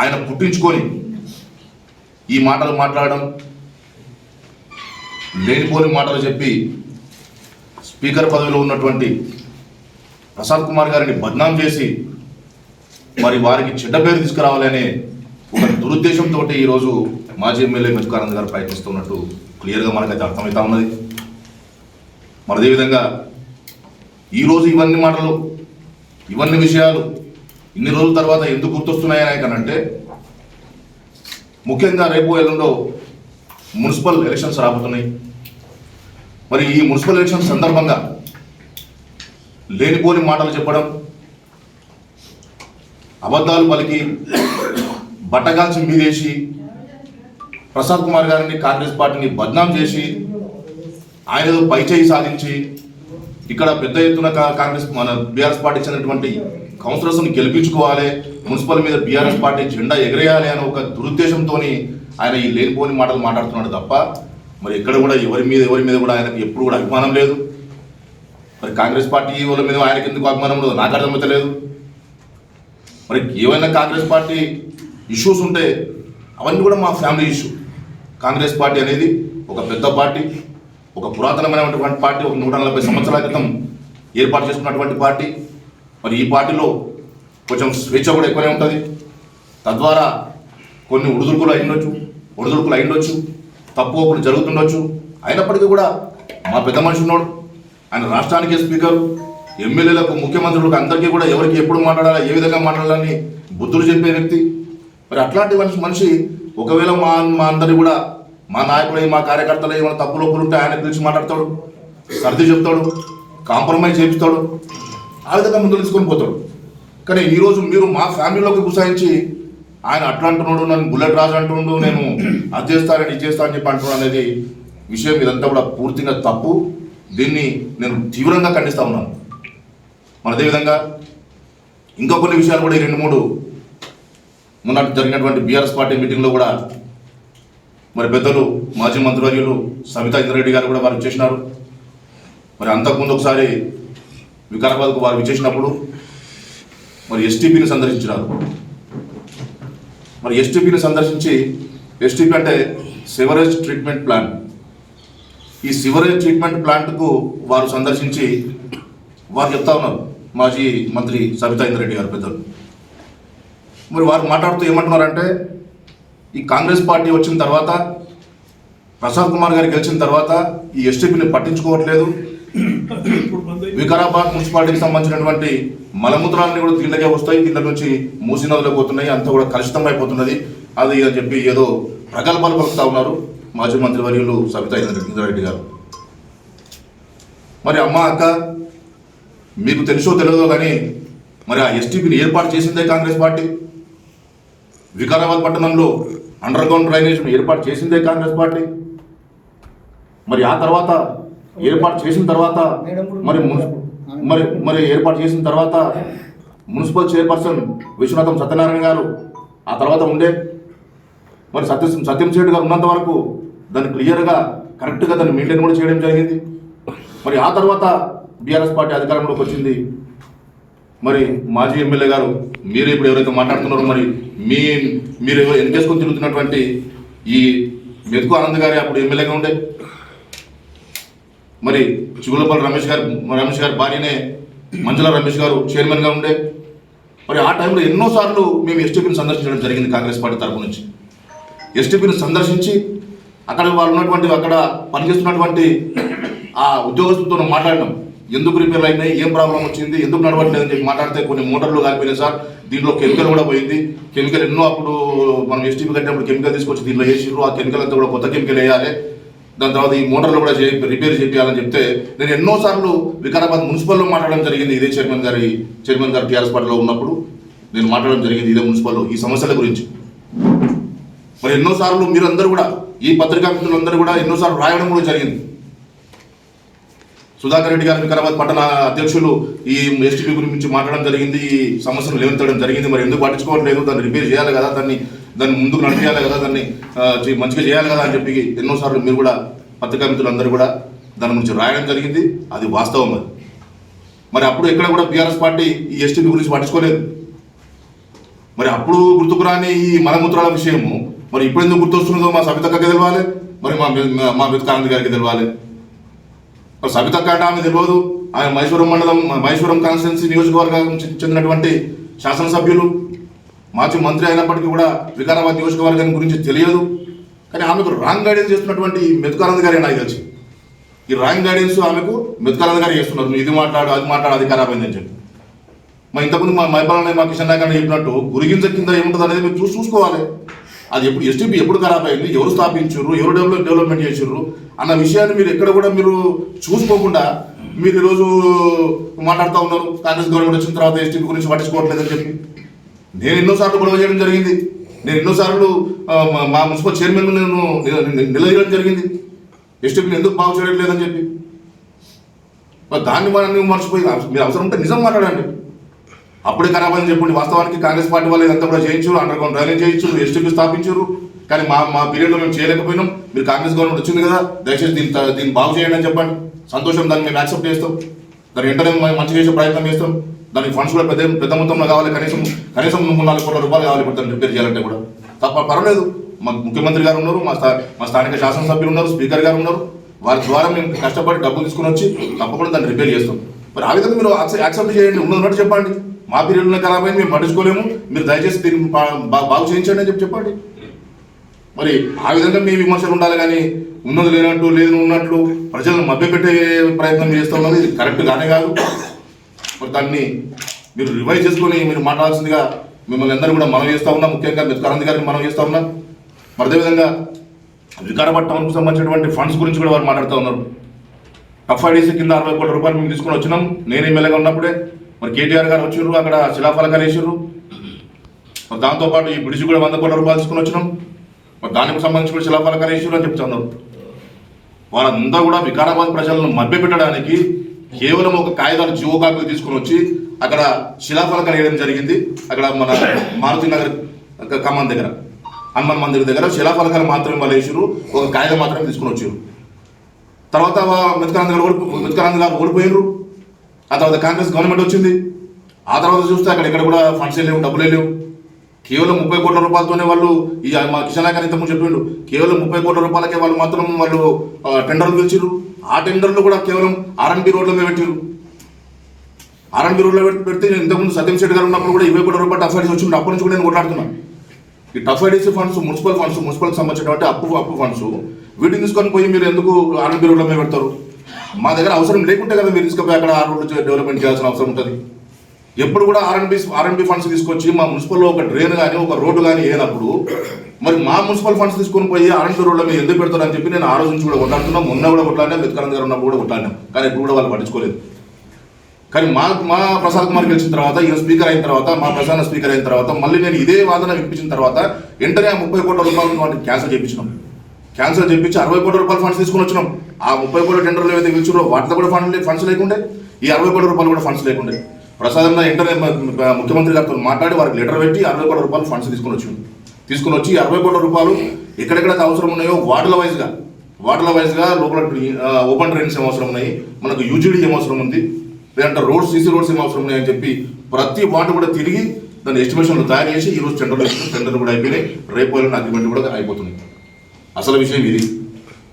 ఆయన పుట్టించుకొని ఈ మాటలు మాట్లాడడం, లేనిపోని మాటలు చెప్పి స్పీకర్ పదవిలో ఉన్నటువంటి ప్రసాద్ కుమార్ గారిని బద్నాం చేసి మరి వారికి చెడ్డ పేరు తీసుకురావాలనే ఒక దురుద్దేశంతో ఈరోజు మాజీ ఎమ్మెల్యే మెతుకానంద్ గారు ప్రయత్నిస్తున్నట్టు క్లియర్గా మనకైతే అర్థమవుతా ఉన్నది. మరి అదేవిధంగా ఈరోజు ఇవన్నీ మాటలు, ఇవన్నీ విషయాలు ఇన్ని రోజుల తర్వాత ఎందుకు గుర్తొస్తున్నాయనంటే ముఖ్యంగా రేపు ఎల్లుండో మున్సిపల్ ఎలక్షన్స్ రాబోతున్నాయి. మరి ఈ మున్సిపల్ ఎలక్షన్ సందర్భంగా లేనిపోని మాటలు చెప్పడం, అబద్ధాలు పలికి బట్టగాల్చి మీదేసి ప్రసాద్ కుమార్ గారిని కాంగ్రెస్ పార్టీని బద్నాం చేసి ఆయన ఏదో పైచేయి సాధించి ఇక్కడ పెద్ద ఎత్తున కాంగ్రెస్ మన బీఆర్ఎస్ పార్టీకి చెందినటువంటి కౌన్సిలర్స్ని గెలిపించుకోవాలి, మున్సిపల్ మీద బీఆర్ఎస్ పార్టీ జెండా ఎగరేయాలి అనే ఒక దురుద్దేశంతో ఆయన ఈ లేనిపోని మాటలు మాట్లాడుతున్నాడు తప్ప మరి ఎక్కడ కూడా ఎవరి మీద కూడా ఆయనకు ఎప్పుడు కూడా అభిమానం లేదు. మరి కాంగ్రెస్ పార్టీ వాళ్ళ మీద ఆయనకి ఎందుకు అభిమానం లేదు నాకు అర్థమవుతలేదు. మరి ఏవైనా కాంగ్రెస్ పార్టీ ఇష్యూస్ ఉంటే అవన్నీ కూడా మా ఫ్యామిలీ ఇష్యూ. కాంగ్రెస్ పార్టీ అనేది ఒక పెద్ద పార్టీ, ఒక పురాతనమైనటువంటి పార్టీ, ఒక 140 సంవత్సరాల క్రితం ఏర్పాటు చేసుకున్నటువంటి పార్టీ. మరి ఈ పార్టీలో కొంచెం స్వేచ్ఛ కూడా ఎక్కువనే ఉంటుంది. తద్వారా కొన్ని ఒడిదుడుకులు అయిండొచ్చు, తప్పు ఒకటి జరుగుతుండొచ్చు. అయినప్పటికీ కూడా మా పెద్ద మనిషి ఉన్నాడు, ఆయన రాష్ట్రానికి స్పీకర్, ఎమ్మెల్యేలకు, ముఖ్యమంత్రులకు అందరికీ కూడా ఎవరికి ఎప్పుడు మాట్లాడాలా, ఏ విధంగా మాట్లాడాలని బుద్ధులు చెప్పే వ్యక్తి. మరి అట్లాంటి మనిషి ఒకవేళ మా అందరి కూడా మా నాయకులు మా కార్యకర్తలు ఏమైనా తప్పులు ఒప్పులు ఉంటే ఆయన గురించి మాట్లాడతాడు, సర్ది చెప్తాడు, కాంప్రమైజ్ చేపిస్తాడు, ఆ విధంగా ముందు తీసుకొని పోతాడు. కానీ ఈరోజు మీరు మా ఫ్యామిలీలోకి గుసాయించి ఆయన అట్లా అంటున్నాడు, నన్ను బుల్లెట్ రాజు అంటుండు, నేను అది చేస్తానని ఇది చేస్తానని చెప్పి అంటున్నాడు అనేది విషయం ఇదంతా కూడా పూర్తిగా తప్పు. దీన్ని నేను తీవ్రంగా ఖండిస్తా ఉన్నాను. మరి అదేవిధంగా ఇంకా కొన్ని విషయాలు కూడా ఈ 2-3 మొన్న జరిగినటువంటి బీఆర్ఎస్ పార్టీ మీటింగ్లో కూడా మరి పెద్దలు మాజీ మంత్రివర్యులు సబితా ఇంద్రారెడ్డి గారు కూడా వారు విచ్చేసినారు. మరి అంతకుముందు ఒకసారి వికారాబాద్కు వారు విచ్చేసినప్పుడు మరి ఎస్టీపీని సందర్శించినారు. మరి ఎస్టీపీని సందర్శించి, ఎస్టీపీ అంటే సివరేజ్ ట్రీట్మెంట్ ప్లాంట్, ఈ సివరేజ్ ట్రీట్మెంట్ ప్లాంట్కు వారు సందర్శించి వారు చెప్తా ఉన్నారు మాజీ మంత్రి సబితా ఇంద్రారెడ్డి గారు పెద్దలు. మరి వారు మాట్లాడుతూ ఏమంటున్నారంటే ఈ కాంగ్రెస్ పార్టీ వచ్చిన తర్వాత, ప్రసాద్ కుమార్ గారు గెలిచిన తర్వాత ఈ ఎస్టీపీని పట్టించుకోవట్లేదు, వికారాబాద్ మున్సిపాలిటీకి సంబంధించినటువంటి మలమూత్రాలన్నీ కూడా దీంట్లోకే వస్తాయి, దీంట్లో నుంచి మూసీ నదిలో పోతున్నాయి, అంతా కూడా కలుషితం అయిపోతున్నది అది అని చెప్పి ఏదో ప్రగల్భాలు పలుకుతా ఉన్నారు మాజీ మంత్రివర్యులు సబితా ఇంద్రారెడ్డి గారు. మరి అమ్మ అక్క మీకు తెలుసో తెలియదో కానీ మరి ఆ ఎస్టీపీని ఏర్పాటు చేసిందే కాంగ్రెస్ పార్టీ. వికారాబాద్ పట్టణంలో అండర్ గ్రౌండ్ డ్రైనేజ్ను ఏర్పాటు చేసిందే కాంగ్రెస్ పార్టీ. మరి ఆ తర్వాత ఏర్పాటు చేసిన తర్వాత మరి ఏర్పాటు చేసిన తర్వాత మున్సిపల్ చైర్పర్సన్ విశ్వనాథం సత్యనారాయణ గారు ఆ తర్వాత ఉండే మరి సత్యంశెట్టి గారు ఉన్నంత వరకు దాన్ని క్లియర్గా కరెక్ట్గా దాన్ని మెయింటైన్ కూడా చేయడం జరిగింది. మరి ఆ తర్వాత బీఆర్ఎస్ పార్టీ అధికారంలోకి వచ్చింది. మరి మాజీ ఎమ్మెల్యే గారు మీరు ఇప్పుడు ఎవరైతే మాట్లాడుతున్నారో మరి మీరు ఎన్నికేసుకొని తిరుగుతున్నటువంటి ఈ మెతుకు ఆనంద్ గారి అప్పుడు ఎమ్మెల్యేగా ఉండే, మరి చిగులపల్లి రమేష్ గారి భార్యనే మంజుల రమేష్ గారు చైర్మన్గా ఉండే. మరి ఆ టైంలో ఎన్నోసార్లు మేము ఎస్టీపీని సందర్శించడం జరిగింది కాంగ్రెస్ పార్టీ తరఫు నుంచి. ఎస్టీపీని సందర్శించి అక్కడ వాళ్ళు ఉన్నటువంటి అక్కడ పనిచేస్తున్నటువంటి ఆ ఉద్యోగస్తులతో మాట్లాడినాం, ఎందుకు రిపేర్లు అయినాయి, ఏం ప్రాబ్లం వచ్చింది, ఎందుకు నడవట్లేదు అని చెప్పి మాట్లాడితే కొన్ని మోటార్లు కాలిపోయినాయి సార్, దీంట్లో కెమికల్ కూడా పోయింది, కెమికల్ ఎన్నో అప్పుడు మనం ఎస్టీపీ కట్టినప్పుడు కెమికల్ తీసుకొచ్చి దీంట్లో వేసిర్రు, ఆ కెమికల్ అంతా కూడా కొత్త కెమికల్ వేయాలి, దాని తర్వాత ఈ మోటార్లు కూడా రిపేర్ చేయాలని చెప్తే నేను ఎన్నోసార్లు వికారాబాద్ మున్సిపల్లో మాట్లాడడం జరిగింది. ఇదే చైర్మన్ గారు టీఆర్ఎస్ పార్టీలో ఉన్నప్పుడు నేను మాట్లాడడం జరిగింది ఇదే మున్సిపల్లో ఈ సమస్యల గురించి. మరి ఎన్నోసార్లు మీరందరూ కూడా ఈ పత్రికా మిత్రులందరూ కూడా ఎన్నోసార్లు రాయడం కూడా జరిగింది. సుధాకర్ రెడ్డి గారు వికారాబాద్ పట్టణ అధ్యక్షులు ఈ ఎస్టీపీ గురించి మాట్లాడడం జరిగింది, ఈ సమస్యను లేవనెత్తడం జరిగింది. మరి ఎందుకు పట్టించుకోవట్లేదు, దాన్ని రిపేర్ చేయాలి కదా, దాన్ని ముందుకు నడిపేయాలి కదా, దాన్ని మంచిగా చేయాలి కదా అని చెప్పి ఎన్నోసార్లు మీరు కూడా పత్రికా మిత్రులందరూ కూడా దాని గురించి రాయడం జరిగింది. అది వాస్తవం. అది మరి అప్పుడు ఎక్కడ కూడా బీఆర్ఎస్ పార్టీ ఈ ఎస్టీపీ గురించి పట్టించుకోలేదు. మరి అప్పుడు గుర్తుకురాని ఈ మలమూత్రాల విషయము మరి ఇప్పుడు ఎందుకు గుర్తొస్తున్నదో మా సబితక్కకి తెలవాలి, మరి మా మెతుకానంద్ గారికి తెలవాలి. మరి సబితక్క అంటే ఆమె తెలియదు, ఆమె మైసూరం కాన్స్టిట్యున్సీ నియోజకవర్గానికి చెందినటువంటి శాసనసభ్యులు, మాజీ మంత్రి అయినప్పటికీ కూడా వికారాబాద్ నియోజకవర్గాన్ని గురించి తెలియదు. కానీ ఆమెకు రాంగ్ గైడెన్స్ చేస్తున్నటువంటి మెతుకానంద్ గారే నాకు తెలిసి. ఈ రాంగ్ గైడెన్స్ ఆమెకు మెతుకానంద్ గారు చేస్తున్నారు, నువ్వు ఇది మాట్లాడు అది ఖరాబ్ అయిందని చెప్పి. మరి ఇంతకుముందు మా మైపాలన్న మా కిషన్ నాయక్ అని చెప్పినట్టు గురిగింజ కింద ఏముంటుంది అనేది మీరు చూసుకోవాలి. అది ఎప్పుడు ఎస్టీపీ ఎప్పుడు ఖరాబ్ అయింది, ఎవరు స్థాపించారు, ఎవరు డెవలప్మెంట్ చేసారు అన్న విషయాన్ని మీరు ఎక్కడ కూడా మీరు చూసుకోకుండా మీరు ఈరోజు మాట్లాడుతూ ఉన్నారు. కాంగ్రెస్ గవర్నమెంట్ వచ్చిన తర్వాత ఎస్టీపీ గురించి పట్టించుకోవట్లేదని చెప్పి నేను ఎన్నోసార్లు గొడవ చేయడం జరిగింది. నేను ఎన్నోసార్లు మా మున్సిపల్ చైర్మన్ నేను నిలదీయడం జరిగింది, ఎస్టీపీని ఎందుకు బాగు చేయట్లేదని చెప్పి. మరి దాన్ని మనం మర్చిపోయి మీరు అవసరం ఉంటే నిజం మాట్లాడండి. అప్పుడే ఖరాబ్ అని చెప్పండి. వాస్తవానికి కాంగ్రెస్ పార్టీ వాళ్ళు ఇదంతా కూడా చేయించారు, అండర్ గ్రౌండ్ డ్రైనేజ్ చేయించారు, ఎస్టీపీ స్థాపించారు. కానీ మా పీరియడ్లో మేము చేయలేకపోయినాం. మీరు కాంగ్రెస్ గవర్నమెంట్ వచ్చింది కదా, దయచేసి దీన్ని బాగు చేయండి అని చెప్పండి. సంతోషం, దాన్ని మేము యాక్సెప్ట్ చేస్తాం. దాన్ని వెంటనే మంచి చేసే ప్రయత్నం చేస్తాం. దానికి ఫండ్స్ కూడా పెద్ద మొత్తంలో కావాలి. కనీసం 3-4 కోట్ల రూపాయలు కావాలి ఇప్పుడు దాన్ని రిపేర్ చేయాలంటే కూడా. పర్వాలేదు, మా ముఖ్యమంత్రి గారు ఉన్నారు, మా స్థానిక శాసనసభ్యులు ఉన్నారు, స్పీకర్ గారు ఉన్నారు. వారి ద్వారా మేము కష్టపడి డబ్బులు తీసుకుని వచ్చి తప్పకుండా దాన్ని రిపేర్ చేస్తాం. మరి ఆ విధంగా మీరు యాక్సెప్ట్ చేయండి, ఉన్నట్టు చెప్పండి. మా పీరియడ్లో ఖరాబ్ అయింది, మేము పట్టించుకోలేము, మీరు దయచేసి దీన్ని బాగు చేయించండి అని చెప్పండి. మరి ఆ విధంగా మీ విమర్శలు ఉండాలి, కానీ ఉన్నది లేనట్టు లేదు ఉన్నట్లు ప్రజలను మభ్యపెట్టే ప్రయత్నం చేస్తూ ఉన్నది ఇది కరెక్ట్ కానే కాదు. మరి దాన్ని మీరు రివైజ్ చేసుకొని మీరు మాట్లాడాల్సిందిగా మిమ్మల్ని అందరూ కూడా మనం చేస్తూ ఉన్నాం. ముఖ్యంగా మెత్కానంద్ గారిని మనం చేస్తూ ఉన్నాం. మరి అదేవిధంగా వికారాబాద్ సంబంధించినటువంటి ఫండ్స్ గురించి కూడా వారు మాట్లాడుతూ ఉన్నారు. ఎఫ్ఐడిసి కింద 60 కోట్ల రూపాయలు మేము తీసుకొని వచ్చినాం. నేను ఎమ్మెల్యేగా ఉన్నప్పుడే మరి కేటీఆర్ గారు వచ్చిర్రు, అక్కడ శిలాఫలకాలు వేసిర్రు. మరి దాంతోపాటు ఈ బ్రిడ్జ్ కూడా 100 కోట్ల రూపాయలు తీసుకొని వచ్చినాం. మరి దానికి సంబంధించి కూడా శిలాఫలకాలు వేసిర్రు అని చెప్తున్నారు. వాళ్ళంతా కూడా వికారాబాద్ ప్రజలను మభ్యపెట్టడానికి కేవలం ఒక కాగితాలు జియో కాపీలు తీసుకుని వచ్చి అక్కడ శిలాఫలకాలు వేయడం జరిగింది. అక్కడ మన మారుతి నగర్ ఖమ్మం దగ్గర హనుమాన్ మందిర్ దగ్గర శిలాఫలకాలు మాత్రమే వాళ్ళు వేసారు, ఒక కాగితం మాత్రమే తీసుకుని వచ్చారు. తర్వాత మెత్కానంద్ గారు ఓడిపోయారు. ఆ తర్వాత కాంగ్రెస్ గవర్నమెంట్ వచ్చింది. ఆ తర్వాత చూస్తే అక్కడ కూడా ఫండ్స్ లేవు, డబ్బులే లేవు. కేవలం 30 కోట్ల రూపాయలతోనే వాళ్ళు ఈ మా కిషన్ నాయక్ ఇంతకుముందు చెప్పిండు, కేవలం 30 కోట్ల రూపాయలకే వాళ్ళు టెండర్లు పిలిచిరు. ఆ టెండర్లు కూడా కేవలం ఆర్ఎన్బి రోడ్ల మీద పెట్టారు. ఆర్ఎన్బి రోడ్లో పెడితే ఇంతకుముందు సత్యం శెట్టి గారు ఉన్నప్పుడు కూడా 20 కోట్ల రూపాయలు టఫ్ ఐడీస్ వచ్చింది. అప్పటి నుంచి కూడా నేను కొట్లాడుతున్నాను. ఈ టఫ్ ఐడీస్ ఫండ్స్ మున్సిపల్కి సంబంధించినటువంటి అప్పు ఫండ్స్ వీటిని తీసుకొని పోయి మీరు ఎందుకు ఆర్ఎన్బి రోడ్ల మీద పెడతారు? మా దగ్గర అవసరం లేకుంటే కదా మీరు తీసుకుపోయి అక్కడ ఆ రోడ్లు డెవలప్మెంట్ చేయాల్సిన అవసరం ఉంటుంది. ఎప్పుడు కూడా ఆర్ఎన్బి ఫండ్స్ తీసుకొచ్చి మా మున్సిపల్లో ఒక డ్రైన్ కానీ ఒక రోడ్డు కానీ వేయనప్పుడు మరి మా మున్సిపల్ ఫండ్స్ తీసుకొని పోయి ఆర్ఎన్బి రోడ్ల మీద ఎందుకు పెడతారని చెప్పి నేను ఆ రోజు నుంచి కూడా కొట్లాడుతున్నాం. మొన్న కూడా కొట్లాడినా, మెత్కానంద్ గారు ఉన్నప్పుడు కూడా కొట్లాడినాం. కానీ ఇప్పుడు కూడా వాళ్ళు పట్టించుకోలేదు. కానీ మా ప్రసాద్ కుమార్ గెలిచిన తర్వాత, ఈయన స్పీకర్ అయిన తర్వాత, మా ప్రధాన స్పీకర్ అయిన తర్వాత మళ్ళీ నేను ఇదే వాదన వినిపించిన తర్వాత వెంటనే ఆ 30 కోట్ల రూపాయలు వాటిని క్యాన్సిల్ చేయించినాం. క్యాన్సిల్ చేయించి 60 కోట్ల రూపాయలు ఫండ్స్ తీసుకుని వచ్చినాం. ఆ 30 కోట్ల టెండర్లు ఏవైతే పిలిచారో వాటిలో కూడా ఫండ్స్ లేకుండే, ఈ 60 కోట్ల రూపాయలు కూడా ఫండ్స్ లేకుండే. ప్రసాద్ అన్న వెంటనే ముఖ్యమంత్రి గారితో మాట్లాడి వారికి లెటర్ పెట్టి 60 కోట్ల రూపాయలు ఫండ్స్ తీసుకుని వచ్చి 60 కోట్ల రూపాయలు ఎక్కడెక్కడైతే అవసరం ఉన్నాయో వార్డుల వైజ్గా లోపల ఓపెన్ డ్రైన్స్ ఏం అవసరం ఉన్నాయి, మనకు యూజీడీ ఏం అవసరం ఉంది, లేదంటే సీసీ రోడ్స్ ఏం అవసరం ఉన్నాయని చెప్పి ప్రతి వార్డు కూడా తిరిగి దాని ఎస్టిమేషన్లు తయారు చేసి ఈరోజు టెండర్లు కూడా అయిపోయినాయి. రేపు అగ్రిమెంట్ కూడా అయిపోతుంది. అసలు విషయం ఇది.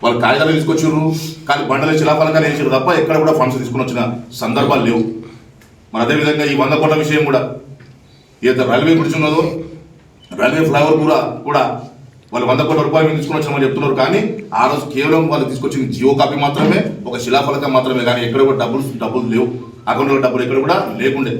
వాళ్ళు కాగితాలు తీసుకొచ్చారు, కానీ బండలు శిలాఫలకాలు వేసారు తప్ప ఎక్కడ కూడా ఫండ్స్ తీసుకుని వచ్చిన సందర్భాలు లేవు. మరి అదేవిధంగా ఈ 100 కోట్ల విషయం కూడా ఏదైతే రైల్వే బ్రిడ్జ్ ఉన్నదో, రైల్వే ఫ్లైఓవర్ కూడా వాళ్ళు 100 కోట్ల రూపాయలు తీసుకుని వచ్చామని చెప్తున్నారు. కానీ ఆ రోజు కేవలం వాళ్ళు తీసుకొచ్చిన జియో కాపీ మాత్రమే, ఒక శిలాఫలకం మాత్రమే. కానీ ఎక్కడ కూడా డబ్బులు లేవు, అకౌంట్లో డబ్బులు ఎక్కడ కూడా లేకుండే.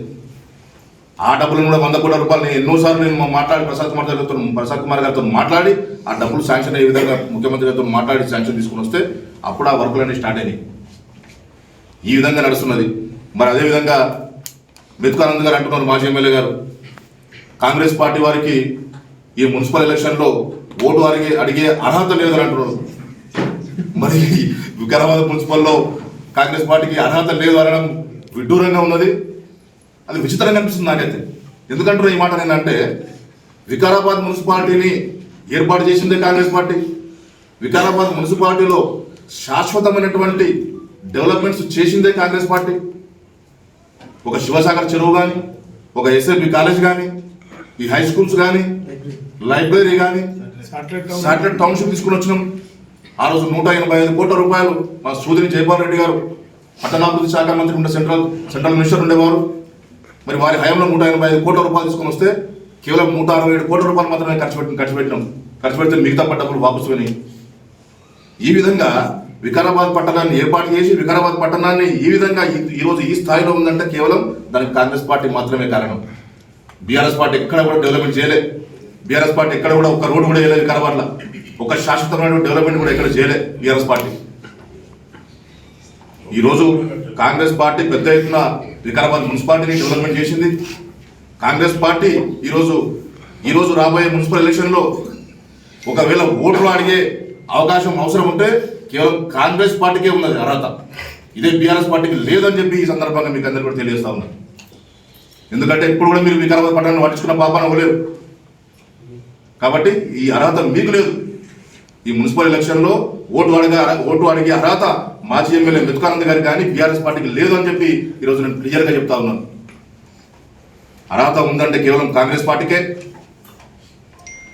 ఆ డబ్బులను కూడా 100 కోట్ల రూపాయలు ఎన్నోసార్లు నేను మాట్లాడి ప్రసాద్ కుమార్ గారితో మాట్లాడి ఆ డబ్బులు శాంక్షన్ అయ్యే విధంగా ముఖ్యమంత్రి గారితో మాట్లాడి శాంక్షన్ తీసుకుని వస్తే అప్పుడు ఆ వర్కులన్నీ స్టార్ట్ అయినాయి. ఈ విధంగా నడుస్తున్నది. మరి అదేవిధంగా మెత్కానంద్ గారు అంటున్నారు, మాజీ ఎమ్మెల్యే గారు, కాంగ్రెస్ పార్టీ వారికి ఈ మున్సిపల్ ఎలక్షన్లో ఓటు అడిగే అర్హత లేదని అంటున్నారు. మరి వికారాబాద్ మున్సిపల్లో కాంగ్రెస్ పార్టీకి అర్హత లేదు అనడం విడ్డూరంగా ఉన్నది. అది విచిత్రంగా అనిపిస్తుంది నాకైతే. ఎందుకంటారు ఈ మాట నేనంటే, వికారాబాద్ మున్సిపాలిటీని ఏర్పాటు చేసిందే కాంగ్రెస్ పార్టీ. వికారాబాద్ మున్సిపాలిటీలో శాశ్వతమైనటువంటి డెవలప్మెంట్స్ చేసిందే కాంగ్రెస్ పార్టీ. ఒక శివసాగర్ చెరువు కానీ, ఒక ఎస్ఎంబి కాలేజ్ కానీ, ఈ హై స్కూల్స్ కానీ, లైబ్రరీ కానీ, శాటిలైట్ టౌన్షిప్ తీసుకుని వచ్చినాం. ఆ రోజు 185 కోట్ల రూపాయలు మా సోదరి జైపాల్ రెడ్డి గారు పట్టణాభివృద్ధి శాఖ మంత్రి ఉండే సెంట్రల్ మినిస్టర్ ఉండేవారు. మరి వారి హయాంలో 185 కోట్ల రూపాయలు తీసుకొని వస్తే కేవలం 167 కోట్ల రూపాయలు మాత్రమే ఖర్చు పెడితే మిగతా డబ్బులు వాపసు పోయినాయి. ఈ విధంగా వికారాబాద్ పట్టణాన్ని ఏర్పాటు చేసి వికారాబాద్ పట్టణాన్ని ఈ విధంగా ఈరోజు ఈ స్థాయిలో ఉందంటే కేవలం దానికి కాంగ్రెస్ పార్టీ మాత్రమే కారణం. బీఆర్ఎస్ పార్టీ ఎక్కడ కూడా డెవలప్మెంట్ చేయలే. బీఆర్ఎస్ పార్టీ ఎక్కడ కూడా ఒక రోడ్డు కూడా చేయలేదు వికారాబాద్లో. ఒక శాశ్వతమైన డెవలప్మెంట్ కూడా ఎక్కడ చేయలే బీఆర్ఎస్ పార్టీ. ఈరోజు కాంగ్రెస్ పార్టీ పెద్ద ఎత్తున వికారాబాద్ మున్సిపాలిటీని డెవలప్మెంట్ చేసింది. కాంగ్రెస్ పార్టీ ఈరోజు రాబోయే మున్సిపల్ ఎలక్షన్లో ఒకవేళ ఓట్లు అడిగే అవకాశం అవసరం ఉంటే కేవలం కాంగ్రెస్ పార్టీకే ఉన్నది అర్హత. ఇదే బీఆర్ఎస్ పార్టీకి లేదని చెప్పి ఈ సందర్భంగా మీకు అందరికీ కూడా తెలియజేస్తా ఉన్నాను. ఎందుకంటే ఇప్పుడు కూడా మీరు వికారాబాద్ పట్టణాన్ని పట్టించుకున్న పాపాన అవ్వలేరు. కాబట్టి ఈ అర్హత మీకు లేదు. ఈ మున్సిపల్ ఎలక్షన్లో ఓటు అడిగే అర్హత మాజీ ఎమ్మెల్యే మెతుకానంద్ గారికి కానీ బీఆర్ఎస్ పార్టీకి లేదు అని చెప్పి ఈరోజు నేను క్లియర్గా చెప్తా ఉన్నాను. అర్హత ఉందంటే కేవలం కాంగ్రెస్ పార్టీకే.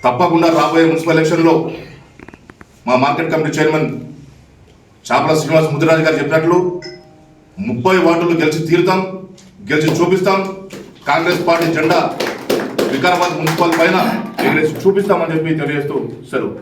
తప్పకుండా రాబోయే మున్సిపల్ ఎలక్షన్లో మా మార్కెట్ కమిటీ చైర్మన్ చాపల శ్రీనివాస్ ముద్దిరాజు గారు చెప్పినట్లు 30 వార్డులు గెలిచి తీరుతాం, గెలిచి చూపిస్తాం. కాంగ్రెస్ పార్టీ జెండా వికారాబాద్ మున్సిపల్ పైన ఎగిరేసి చూపిస్తామని చెప్పి తెలియజేస్తూ సెలవు.